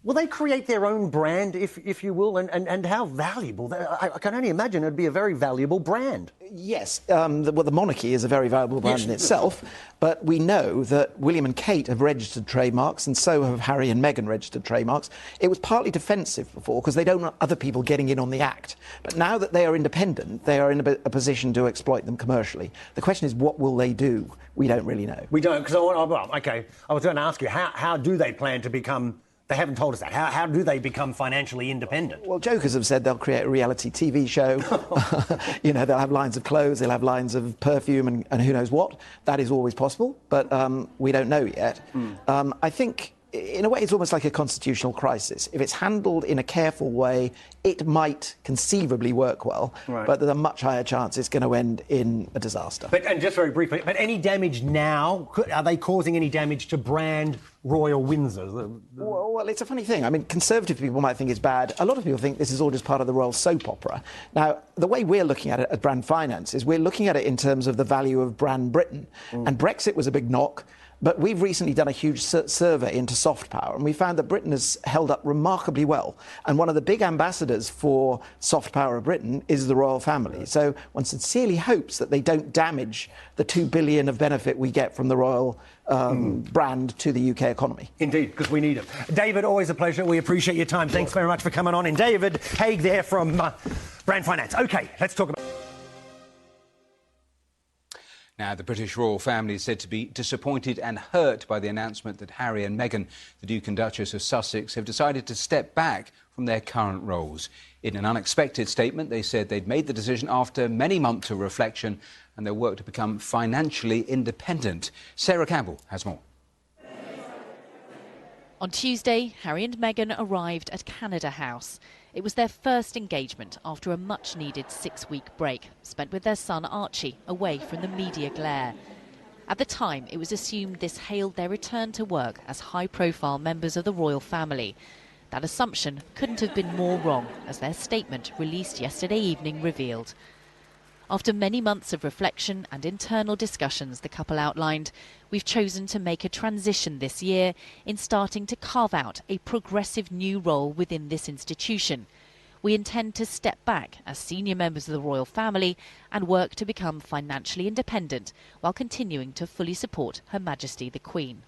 Will they create their own brand, if you will, and how valuable? I can only imagine it'd be a very valuable brand. Yes, the monarchy is a very valuable brand in itself, but we know that William and Kate have registered trademarks, and so have Harry and Meghan registered trademarks. It was partly defensive before, because they don't want other people getting in on the act. But now that they are independent, they are in a position to exploit them commercially. The question is, what will they do? We don't really know. We don't, because I was going to ask you, how do they plan to become... They haven't told us that. How do they become financially independent? Well, jokers have said they'll create a reality TV show. You know, they'll have lines of clothes, they'll have lines of perfume and who knows what. That is always possible, but we don't know yet. I think, in a way, it's almost like a constitutional crisis. If it's handled in a careful way, it might conceivably work well, but there's a much higher chance it's going to end in a disaster. And just very briefly, but any damage now? Are they causing any damage to brand Royal Windsor? Well, it's a funny thing. I mean, Conservative people might think it's bad. A lot of people think this is all just part of the royal soap opera. Now, the way we're looking at it at Brand Finance is we're looking at it in terms of the value of brand Britain. And Brexit was a big knock. But we've recently done a huge survey into soft power, and we found that Britain has held up remarkably well. And one of the big ambassadors for soft power of Britain is the royal family. So one sincerely hopes that they don't damage the $2 billion of benefit we get from the royal brand to the UK economy. Indeed, because we need it. David, always a pleasure. We appreciate your time. Thanks very much for coming on. And David Haig there from Brand Finance. OK, let's talk about... Now, the British royal family is said to be disappointed and hurt by the announcement that Harry and Meghan, the Duke and Duchess of Sussex, have decided to step back from their current roles. In an unexpected statement, they said they'd made the decision after many months of reflection and their work to become financially independent. Sarah Campbell has more. On Tuesday, Harry and Meghan arrived at Canada House. It was their first engagement after a much-needed 6-week break, spent with their son Archie, away from the media glare. At the time, it was assumed this hailed their return to work as high-profile members of the royal family. That assumption couldn't have been more wrong, as their statement released yesterday evening revealed. After many months of reflection and internal discussions, the couple outlined, we've chosen to make a transition this year in starting to carve out a progressive new role within this institution. We intend to step back as senior members of the royal family and work to become financially independent while continuing to fully support Her Majesty the Queen.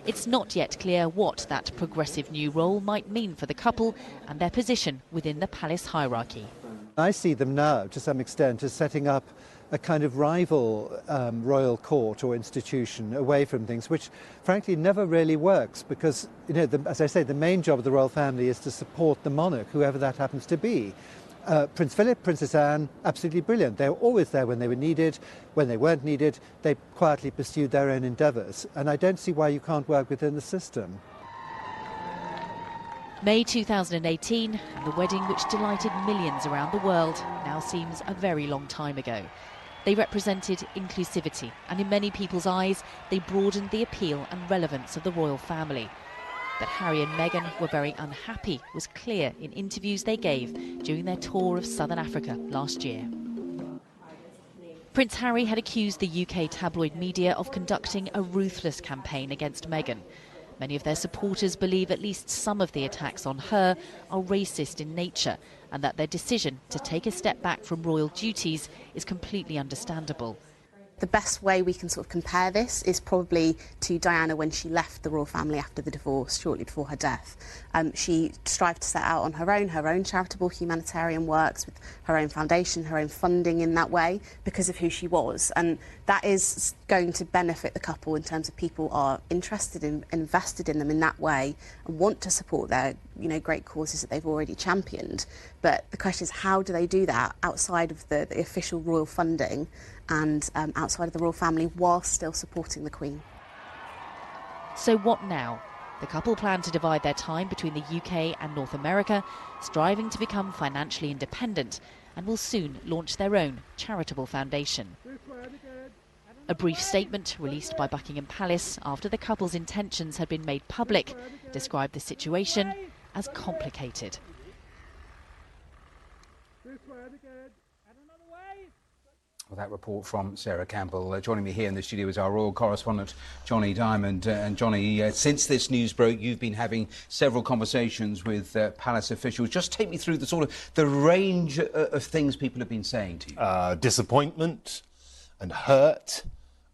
It's not yet clear what that progressive new role might mean for the couple and their position within the palace hierarchy. I see them now, to some extent, as setting up a kind of rival royal court or institution away from things, which frankly never really works because, you know, as I say, the main job of the royal family is to support the monarch, whoever that happens to be. Prince Philip, Princess Anne, absolutely brilliant. They were always there when they were needed. When they weren't needed, they quietly pursued their own endeavours. And I don't see why you can't work within the system. May 2018, and the wedding which delighted millions around the world now seems a very long time ago. They represented inclusivity, and in many people's eyes, they broadened the appeal and relevance of the royal family. That Harry and Meghan were very unhappy was clear in interviews they gave during their tour of Southern Africa last year. Prince Harry had accused the UK tabloid media of conducting a ruthless campaign against Meghan. Many of their supporters believe at least some of the attacks on her are racist in nature and that their decision to take a step back from royal duties is completely understandable. The best way we can sort of compare this is probably to Diana when she left the royal family after the divorce, shortly before her death. She strived to set out on her own charitable humanitarian works with her own foundation, her own funding in that way because of who she was. And that is going to benefit the couple in terms of people are interested in, invested in them in that way and want to support their, great causes that they've already championed. But the question is, how do they do that outside of the official royal funding and outside of the royal family while still supporting the Queen? So what now? The couple plan to divide their time between the UK and North America, striving to become financially independent, and will soon launch their own charitable foundation. A brief statement released by Buckingham Palace after the couple's intentions had been made public described the situation as complicated. Well, that report from Sarah Campbell. Joining me here in the studio is our royal correspondent, Johnny Diamond. And Johnny, since this news broke, you've been having several conversations with palace officials. Just take me through the range of things people have been saying to you. Disappointment and hurt.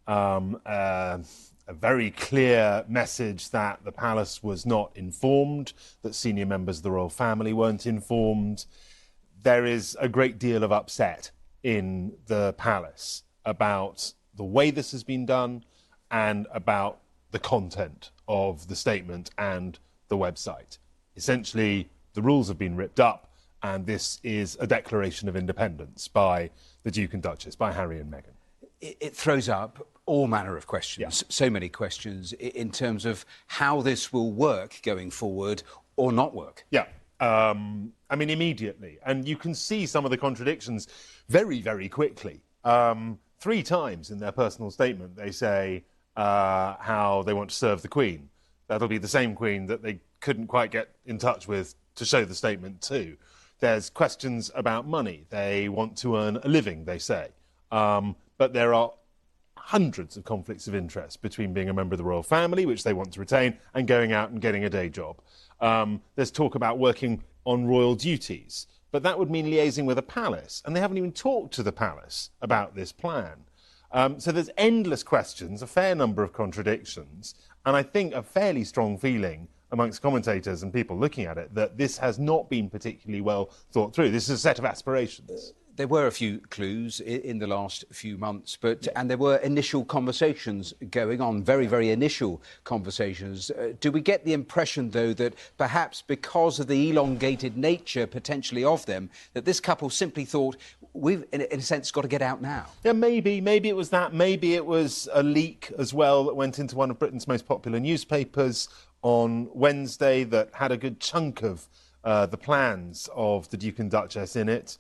A very clear message that the palace was not informed, that senior members of the royal family weren't informed. There is a great deal of upset in the palace about the way this has been done and about the content of the statement and the website. Essentially, the rules have been ripped up, and this is a declaration of independence by the Duke and Duchess, by Harry and Meghan. It throws up all manner of questions, so many questions in terms of how this will work going forward or not work. Yeah. I mean, immediately. And you can see some of the contradictions very, very quickly. 3 times in their personal statement, they say how they want to serve the Queen. That'll be the same Queen that they couldn't quite get in touch with to show the statement to. There's questions about money. They want to earn a living, they say. But there are hundreds of conflicts of interest between being a member of the royal family, which they want to retain, and going out and getting a day job. There's talk about working on royal duties, but that would mean liaising with a palace, and they haven't even talked to the palace about this plan. So there's endless questions, a fair number of contradictions, and I think a fairly strong feeling amongst commentators and people looking at it that this has not been particularly well thought through. This is a set of aspirations. There were a few clues in the last few months, and there were initial conversations going on, very, very initial conversations. Do we get the impression, though, that perhaps because of the elongated nature, potentially, of them, that this couple simply thought, we've, in a sense, got to get out now? Yeah, maybe. Maybe it was that. Maybe it was a leak as well that went into one of Britain's most popular newspapers on Wednesday that had a good chunk of the plans of the Duke and Duchess in it.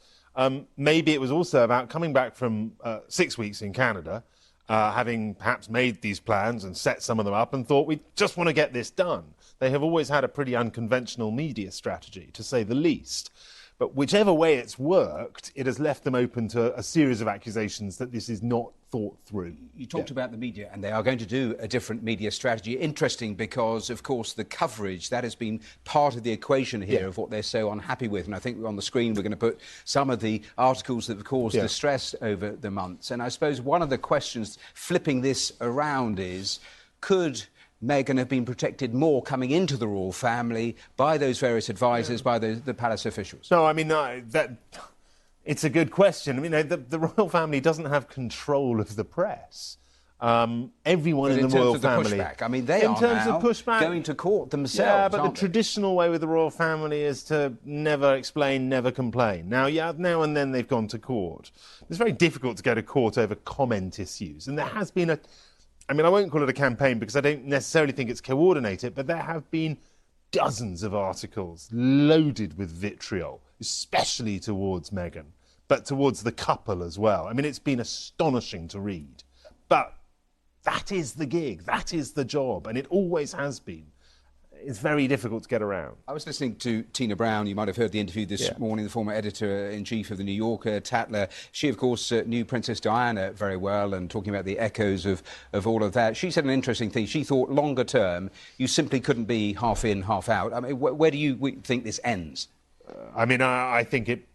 Maybe it was also about coming back from 6 weeks in Canada, having perhaps made these plans and set some of them up and thought, we just want to get this done. They have always had a pretty unconventional media strategy, to say the least. But whichever way it's worked, it has left them open to a series of accusations that this is not thought through. You talked about the media, and they are going to do a different media strategy. Interesting because, of course, the coverage, that has been part of the equation here of what they're so unhappy with. And I think on the screen we're going to put some of the articles that have caused distress over the months. And I suppose one of the questions flipping this around is, could Meghan have been protected more coming into the royal family by those various advisors, by the palace officials? No, I mean, it's a good question. I mean, the royal family doesn't have control of the press. Everyone in the royal family. In terms of the pushback, I mean, they are now going to court themselves. Yeah, but the traditional way with the royal family is to never explain, never complain. Now and then they've gone to court. It's very difficult to go to court over comment issues, and there has been I won't call it a campaign because I don't necessarily think it's coordinated, but there have been dozens of articles loaded with vitriol, especially towards Meghan, but towards the couple as well. I mean, it's been astonishing to read. But that is the gig, that is the job, and it always has been. It's very difficult to get around. I was listening to Tina Brown. You might have heard the interview this morning, the former editor-in-chief of the New Yorker, Tatler. She, of course, knew Princess Diana very well and talking about the echoes of all of that. She said an interesting thing. She thought longer term, you simply couldn't be half in, half out. I mean, where do you think this ends? I think it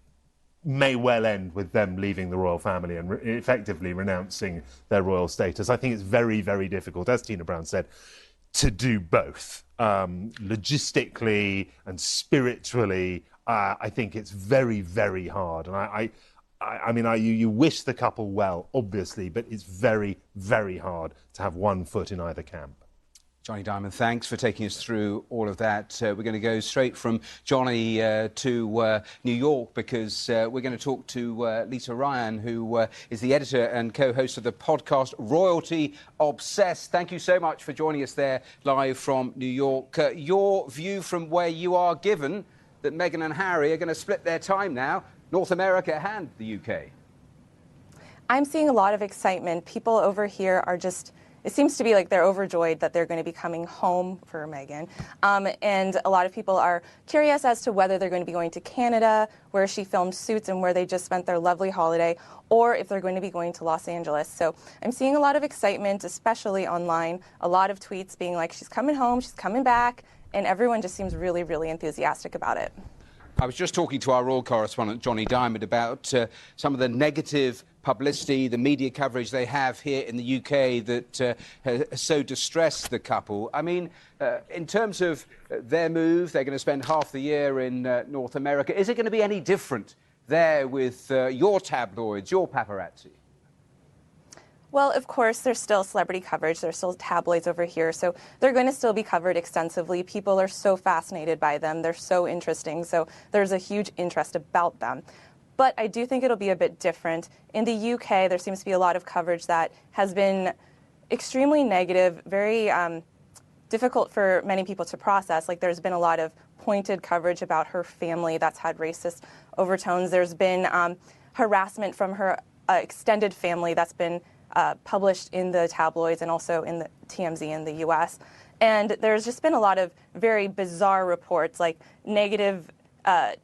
may well end with them leaving the royal family and effectively renouncing their royal status. I think it's very, very difficult, as Tina Brown said, to do both. Logistically and spiritually, I think it's very, very hard. And you wish the couple well, obviously, but it's very, very hard to have one foot in either camp. Johnny Diamond, thanks for taking us through all of that. We're going to go straight from Johnny to New York, because we're going to talk to Lisa Ryan, who is the editor and co-host of the podcast Royalty Obsessed. Thank you so much for joining us there live from New York. Your view from where you are, given that Meghan and Harry are going to split their time now, North America and the UK. I'm seeing a lot of excitement. People over here are just... It seems to be like they're overjoyed that they're going to be coming home for Meghan. And a lot of people are curious as to whether they're going to be going to Canada, where she filmed Suits and where they just spent their lovely holiday, or if they're going to be going to Los Angeles. So I'm seeing a lot of excitement, especially online, a lot of tweets being like, she's coming home, she's coming back, and everyone just seems really, really enthusiastic about it. I was just talking to our royal correspondent, Johnny Diamond, about some of the negative publicity, the media coverage they have here in the UK that has so distressed the couple. I mean, in terms of their move, they're going to spend half the year in North America. Is it going to be any different there with your tabloids, your paparazzi? Well, of course, there's still celebrity coverage. There's still tabloids over here. So they're going to still be covered extensively. People are so fascinated by them. They're so interesting. So there's a huge interest about them. But I do think it'll be a bit different. In the UK, there seems to be a lot of coverage that has been extremely negative, very difficult for many people to process. Like, there's been a lot of pointed coverage about her family that's had racist overtones. There's been harassment from her extended family that's been published in the tabloids and also in the TMZ in the US. And there's just been a lot of very bizarre reports, like negative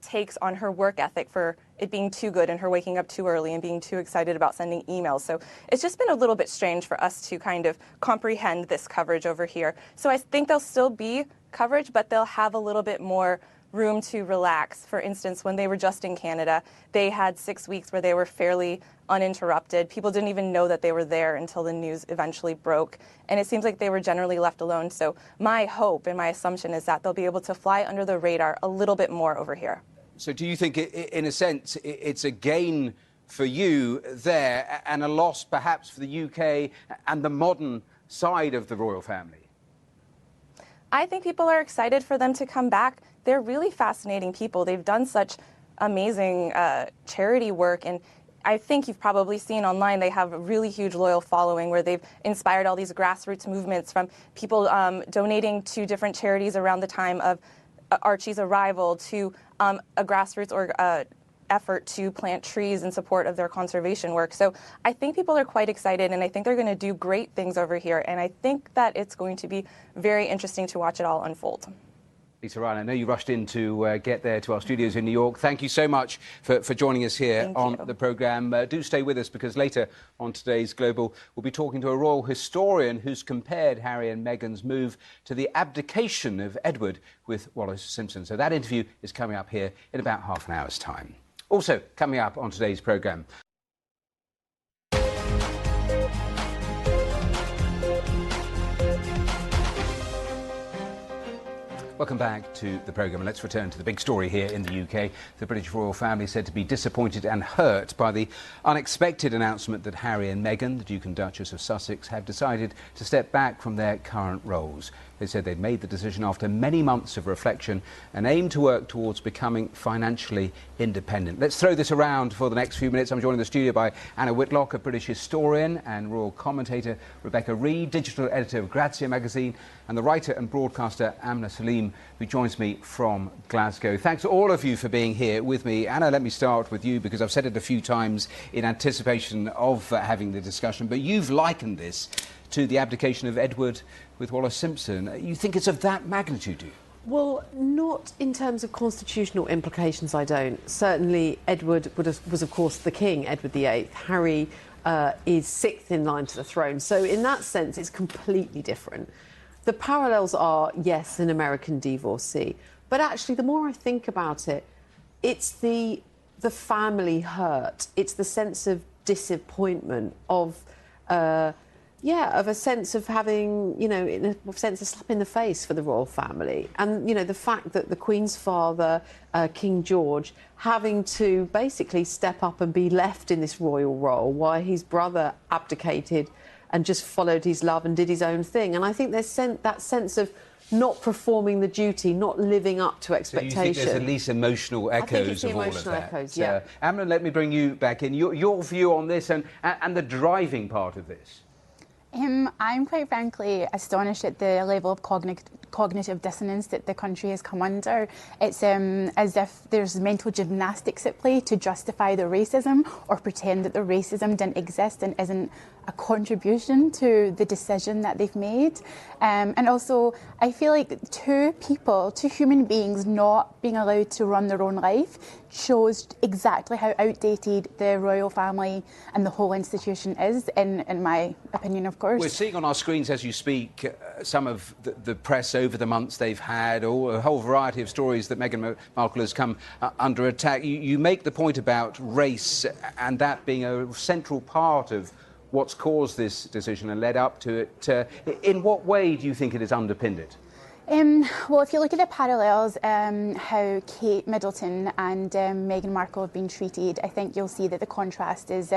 takes on her work ethic for it being too good and her waking up too early and being too excited about sending emails. So it's just been a little bit strange for us to kind of comprehend this coverage over here. So I think there'll still be coverage, but they'll have a little bit more room to relax. For instance, when they were just in Canada, they had 6 weeks where they were fairly uninterrupted. People didn't even know that they were there until the news eventually broke. And it seems like they were generally left alone. So my hope and my assumption is that they'll be able to fly under the radar a little bit more over here. So do you think, in a sense, it's a gain for you there and a loss perhaps for the UK and the modern side of the royal family? I think people are excited for them to come back. They're really fascinating people. They've done such amazing charity work, and I think you've probably seen online they have a really huge loyal following where they've inspired all these grassroots movements, from people donating to different charities around the time of Archie's arrival to a grassroots effort to plant trees in support of their conservation work. So I think people are quite excited, and I think they're going to do great things over here, and I think that it's going to be very interesting to watch it all unfold. Lisa Ryan, I know you rushed in to get there to our studios in New York. Thank you so much for joining us here on the programme. Do stay with us, because later on today's Global, we'll be talking to a royal historian who's compared Harry and Meghan's move to the abdication of Edward with Wallis Simpson. So that interview is coming up here in about half an hour's time. Also coming up on today's programme, welcome back to the programme, and let's return to the big story here in the UK. The British royal family said to be disappointed and hurt by the unexpected announcement that Harry and Meghan, the Duke and Duchess of Sussex, have decided to step back from their current roles. They said they'd made the decision after many months of reflection and aim to work towards becoming financially independent. Let's throw this around for the next few minutes. I'm joined in the studio by Anna Whitlock, a British historian, and royal commentator Rebecca Reed, digital editor of Grazia magazine, and the writer and broadcaster Amna Salim, who joins me from Glasgow. Thanks to all of you for being here with me. Anna, let me start with you, because I've said it a few times in anticipation of having the discussion, but you've likened this to the abdication of Edward with Wallis Simpson. You think it's of that magnitude, do you? Well, not in terms of constitutional implications, I don't. Certainly, Edward was, of course, the king, Edward VIII. Harry is sixth in line to the throne. So in that sense, it's completely different. The parallels are, yes, an American divorcee. But actually, the more I think about it, it's the the family hurt. It's the sense of disappointment, of of a sense of having, in a sense, a slap in the face for the royal family. And, the fact that the Queen's father, King George, having to basically step up and be left in this royal role while his brother abdicated and just followed his love and did his own thing. And I think there's that sense of not performing the duty, not living up to expectations. So you think there's at least emotional echoes of all of that? Echoes, yeah. Amna, let me bring you back in. Your view on this and the driving part of this. I'm quite frankly astonished at the level of cognitive dissonance that the country has come under. It's as if there's mental gymnastics at play to justify the racism or pretend that the racism didn't exist and isn't a contribution to the decision that they've made. And also, I feel like two human beings not being allowed to run their own life shows exactly how outdated the royal family and the whole institution is, in my opinion, of course. We're seeing on our screens as you speak some of the press over the months they've had, or a whole variety of stories that Meghan Markle has come under attack. You make the point about race and that being a central part of what's caused this decision and led up to it. In what way do you think it has underpinned it? Well, if you look at the parallels, how Kate Middleton and Meghan Markle have been treated, I think you'll see that the contrast is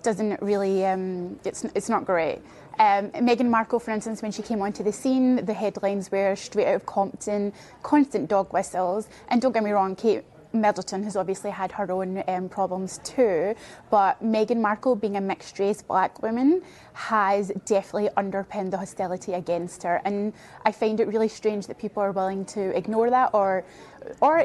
doesn't really it's not great. Meghan Markle, for instance, when she came onto the scene, the headlines were straight out of Compton, constant dog whistles, and don't get me wrong, Kate Middleton has obviously had her own problems too, but Meghan Markle, being a mixed-race black woman, has definitely underpinned the hostility against her, and I find it really strange that people are willing to ignore that or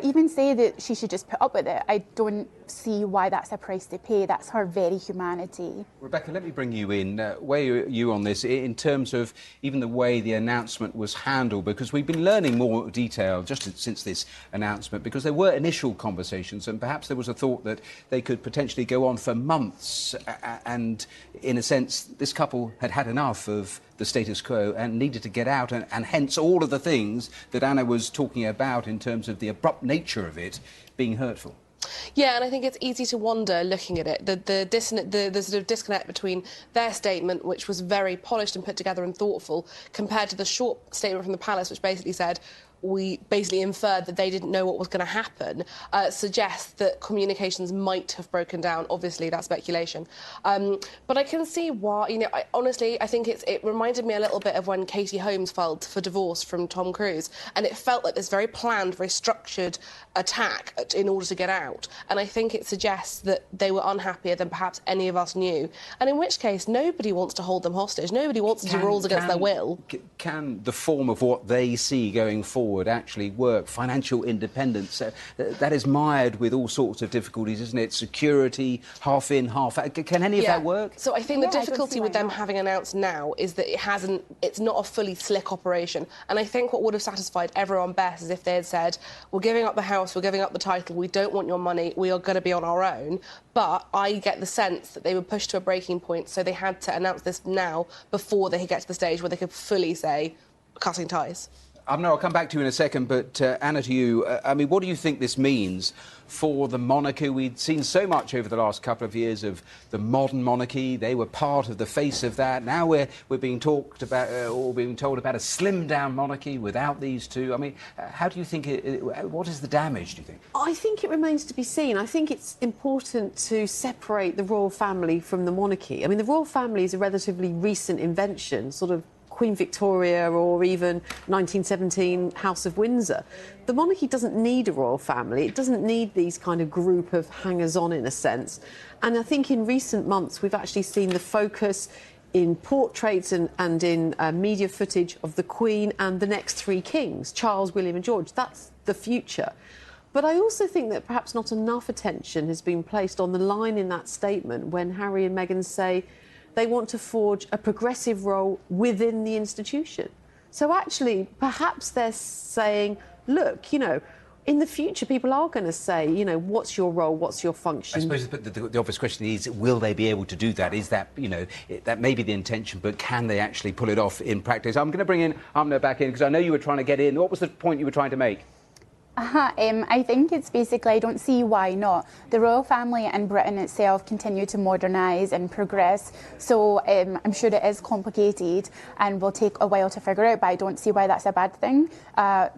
even say that she should just put up with it. I don't see why that's a price to pay. That's her very humanity. Rebecca, let me bring you in. Where are you on this in terms of even the way the announcement was handled? Because we've been learning more detail just since this announcement, because there were initial conversations and perhaps there was a thought that they could potentially go on for months. And in a sense, this couple had had enough of the status quo and needed to get out, and hence all of the things that Anna was talking about in terms of the abrupt nature of it being hurtful. Yeah, and I think it's easy to wonder, looking at it, the sort of disconnect between their statement, which was very polished and put together and thoughtful, compared to the short statement from the palace, which basically said, we basically inferred that they didn't know what was going to happen, suggests that communications might have broken down. Obviously, that's speculation. But I can see why, I think it reminded me a little bit of when Katie Holmes filed for divorce from Tom Cruise, and it felt like this very planned, very structured attack in order to get out. And I think it suggests that they were unhappier than perhaps any of us knew. And in which case, nobody wants to hold them hostage. Nobody wants to do rules against their will. Can the form of what they see going forward actually work? Financial independence, that is mired with all sorts of difficulties, isn't it? Security, half in, half out. Can any of that work? So I think the difficulty with them having announced now is that it's not a fully slick operation. And I think what would have satisfied everyone best is if they had said, we're giving up the house, we're giving up the title, we don't want your money, we are going to be on our own. But I get the sense that they were pushed to a breaking point, so they had to announce this now before they could get to the stage where they could fully say, cutting ties. I'll come back to you in a second, but Anna, to you, what do you think this means for the monarchy? We'd seen so much over the last couple of years of the modern monarchy. They were part of the face of that. Now we're being talked about, or being told about a slimmed-down monarchy without these two. How do you think what is the damage, do you think? I think it remains to be seen. I think it's important to separate the royal family from the monarchy. The royal family is a relatively recent invention, sort of Queen Victoria or even 1917 House of Windsor. The monarchy doesn't need a royal family. It doesn't need these kind of group of hangers-on, in a sense. And I think in recent months we've actually seen the focus in portraits and in media footage of the Queen and the next three kings, Charles, William and George. That's the future. But I also think that perhaps not enough attention has been placed on the line in that statement when Harry and Meghan say they want to forge a progressive role within the institution. So actually, perhaps they're saying, look, in the future, people are going to say, what's your role, what's your function? I suppose the obvious question is, will they be able to do that? Is that, that may be the intention, but can they actually pull it off in practice? I'm going to bring in Amna back in, because I know you were trying to get in. What was the point you were trying to make? I think it's basically, I don't see why not. The royal family and Britain itself continue to modernise and progress, so I'm sure it is complicated and will take a while to figure out, but I don't see why that's a bad thing.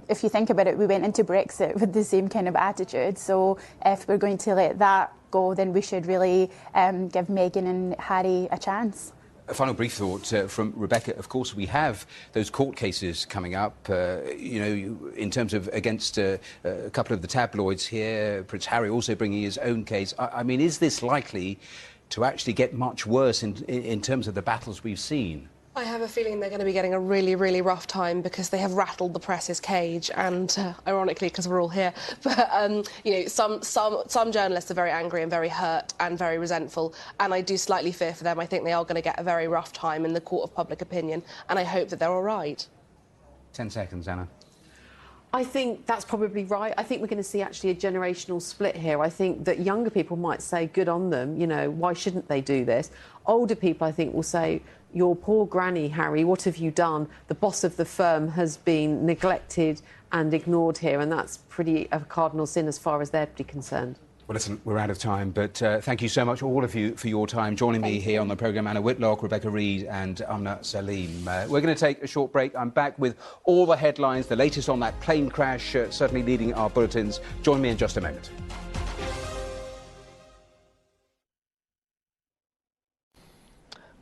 If you think about it, we went into Brexit with the same kind of attitude, so if we're going to let that go, then we should really give Meghan and Harry a chance. A final brief thought from Rebecca. Of course, we have those court cases coming up, in terms of against a couple of the tabloids here, Prince Harry also bringing his own case. I mean, is this likely to actually get much worse in terms of the battles we've seen? I have a feeling they're going to be getting a really, really rough time because they have rattled the press's cage, and ironically, because we're all here, but some journalists are very angry and very hurt and very resentful, and I do slightly fear for them. I think they are going to get a very rough time in the court of public opinion, and I hope that they're all right. 10 seconds, Anna. I think that's probably right. I think we're going to see actually a generational split here. I think that younger people might say, good on them, why shouldn't they do this? Older people, I think, will say, your poor granny, Harry, what have you done? The boss of the firm has been neglected and ignored here, and that's pretty a cardinal sin as far as they're concerned. Well, listen, we're out of time, but thank you so much, all of you, for your time. Joining me here on the programme, Anna Whitlock, Rebecca Reid and Amna Salim. We're going to take a short break. I'm back with all the headlines, the latest on that plane crash, certainly leading our bulletins. Join me in just a moment.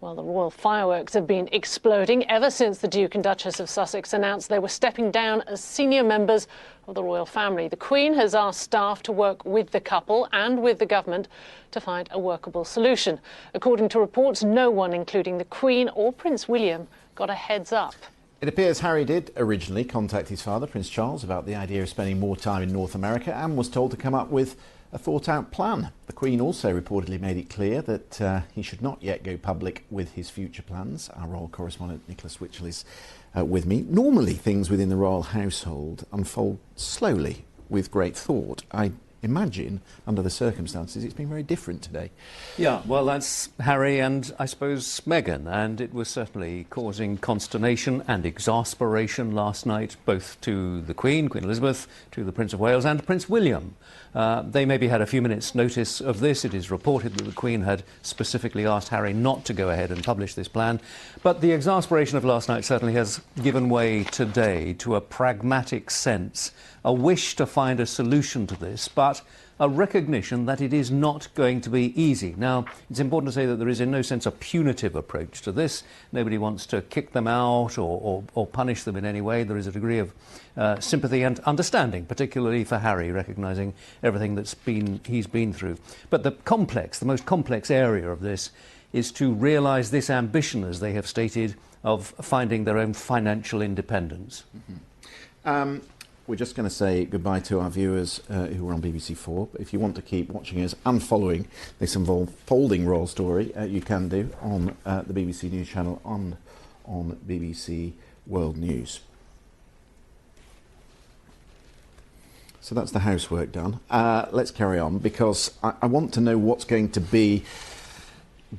Well, the royal fireworks have been exploding ever since the Duke and Duchess of Sussex announced they were stepping down as senior members of the royal family. The Queen has asked staff to work with the couple and with the government to find a workable solution. According to reports, no one, including the Queen or Prince William, got a heads up. It appears Harry did originally contact his father, Prince Charles, about the idea of spending more time in North America and was told to come up with a thought-out plan. The Queen also reportedly made it clear that he should not yet go public with his future plans. Our royal correspondent Nicholas Witchell is with me. Normally, things within the royal household unfold slowly with great thought. I imagine, under the circumstances, it's been very different today. Yeah, well, that's Harry and, I suppose, Meghan, and it was certainly causing consternation and exasperation last night, both to the Queen Elizabeth, to the Prince of Wales and Prince William. They maybe had a few minutes' notice of this. It is reported that the Queen had specifically asked Harry not to go ahead and publish this plan. But the exasperation of last night certainly has given way today to a pragmatic sense, a wish to find a solution to this, but a recognition that it is not going to be easy. Now, it's important to say that there is in no sense a punitive approach to this. Nobody wants to kick them out or punish them in any way. There is a degree of sympathy and understanding, particularly for Harry, recognising everything he's been through. But the most complex area of this is to realise this ambition, as they have stated, of finding their own financial independence. Mm-hmm. We're just going to say goodbye to our viewers who are on BBC4. If you want to keep watching us and following this unfolding royal story, you can do on the BBC News channel on BBC World News. So that's the housework done. Let's carry on, because I want to know what's going to be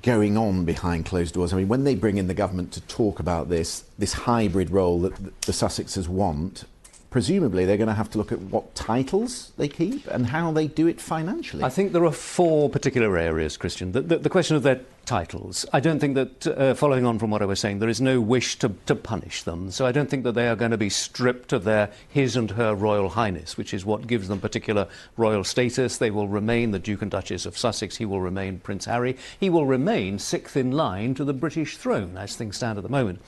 going on behind closed doors. I mean, when they bring in the government to talk about this hybrid role that the Sussexes want, presumably they're going to have to look at what titles they keep and how they do it financially. I think there are four particular areas, Christian. The question of their titles. I don't think that, following on from what I was saying, there is no wish to punish them. So I don't think that they are going to be stripped of his and her Royal Highness, which is what gives them particular royal status. They will remain the Duke and Duchess of Sussex. He will remain Prince Harry. He will remain sixth in line to the British throne, as things stand at the moment.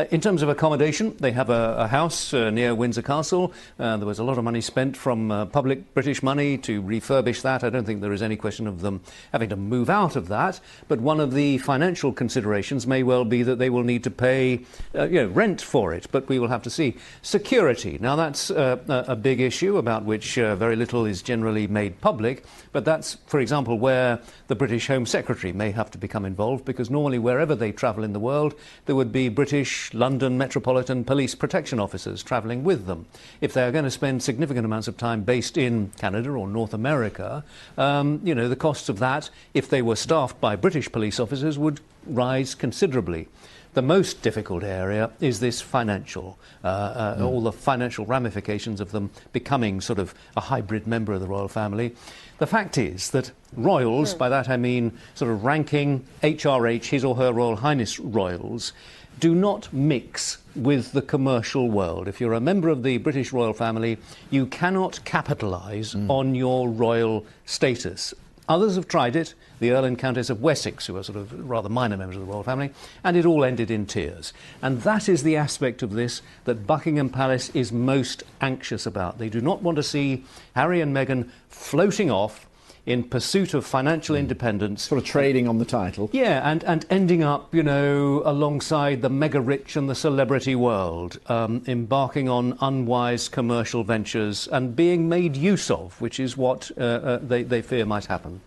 In terms of accommodation, they have a house near Windsor Castle. There was a lot of money spent from public British money to refurbish that. I don't think there is any question of them having to move out of that. But one of the financial considerations may well be that they will need to pay rent for it, but we will have to see. Security. Now, that's a big issue about which very little is generally made public, but that's, for example, where the British Home Secretary may have to become involved, because normally wherever they travel in the world, there would be British London Metropolitan Police protection officers travelling with them. If they are going to spend significant amounts of time based in Canada or North America, the costs of that, if they were staffed by British police officers, would rise considerably. The most difficult area is this financial, all the financial ramifications of them becoming sort of a hybrid member of the royal family. The fact is that royals, by that I mean sort of ranking HRH, His or Her Royal Highness royals, do not mix with the commercial world. If you're a member of the British royal family, you cannot capitalise on your royal status. Others have tried it, the Earl and Countess of Wessex, who are sort of rather minor members of the royal family, and it all ended in tears. And that is the aspect of this that Buckingham Palace is most anxious about. They do not want to see Harry and Meghan floating off in pursuit of financial independence. Sort of trading on the title. Yeah, and ending up, you know, alongside the mega-rich and the celebrity world, embarking on unwise commercial ventures and being made use of, which is what they fear might happen.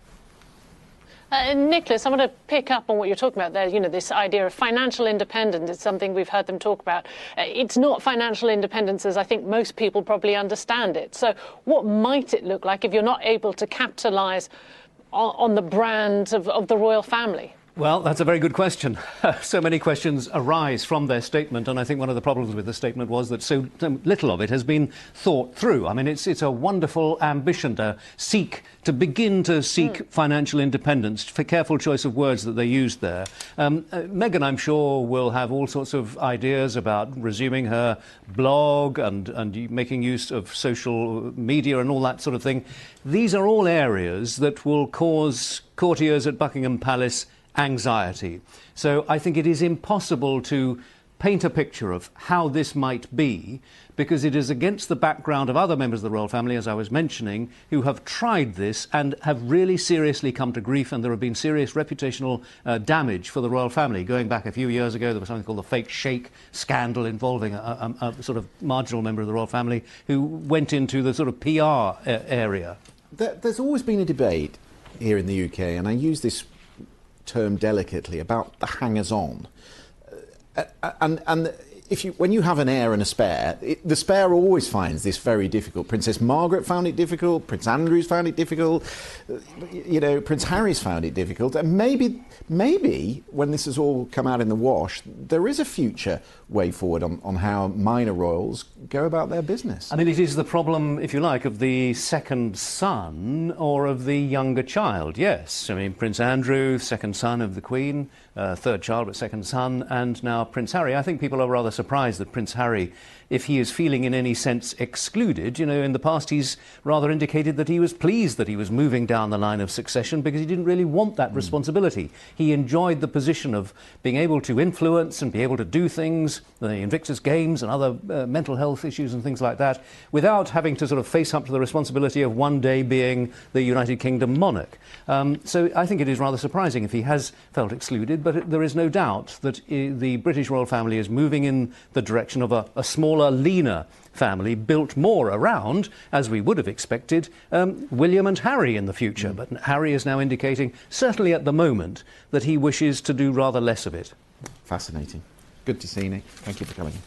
Nicholas, I want to pick up on what you're talking about there. You know, this idea of financial independence is something we've heard them talk about. It's not financial independence as I think most people probably understand it. So what might it look like if you're not able to capitalise on the brand of the royal family? Well, that's a very good question. So many questions arise from their statement, and I think one of the problems with the statement was that so little of it has been thought through. I mean, it's a wonderful ambition to begin to seek financial independence, for careful choice of words that they used there. Meghan, I'm sure, will have all sorts of ideas about resuming her blog and making use of social media and all that sort of thing. These are all areas that will cause courtiers at Buckingham Palace anxiety. So I think it is impossible to paint a picture of how this might be, because it is against the background of other members of the royal family, as I was mentioning, who have tried this and have really seriously come to grief, and there have been serious reputational damage for the royal family. Going back a few years ago, there was something called the fake sheikh scandal involving a sort of marginal member of the royal family who went into the sort of PR area. There's always been a debate here in the UK, and I use this term delicately, about the hangers-on. And when you have an heir and a spare, the spare always finds this very difficult. Princess Margaret found it difficult, Prince Andrew's found it difficult, you know, Prince Harry's found it difficult, and maybe when this has all come out in the wash, there is a future way forward on how minor royals go about their business. I mean, it is the problem, if you like, of the second son or of the younger child, yes. I mean, Prince Andrew, second son of the Queen, third child but second son, and now Prince Harry. I think people are rather surprised that Prince Harry, if he is feeling in any sense excluded, you know, in the past he's rather indicated that he was pleased that he was moving down the line of succession because he didn't really want that responsibility. He enjoyed the position of being able to influence and be able to do things, the Invictus Games and other mental health issues and things like that, without having to sort of face up to the responsibility of one day being the United Kingdom monarch. So I think it is rather surprising if he has felt excluded, but there is no doubt that the British royal family is moving in the direction of a smaller, leaner family built more around, as we would have expected, William and Harry in the future. But Harry is now indicating, certainly at the moment, that he wishes to do rather less of it. Fascinating. Good to see you, Nick. Thank you for coming in.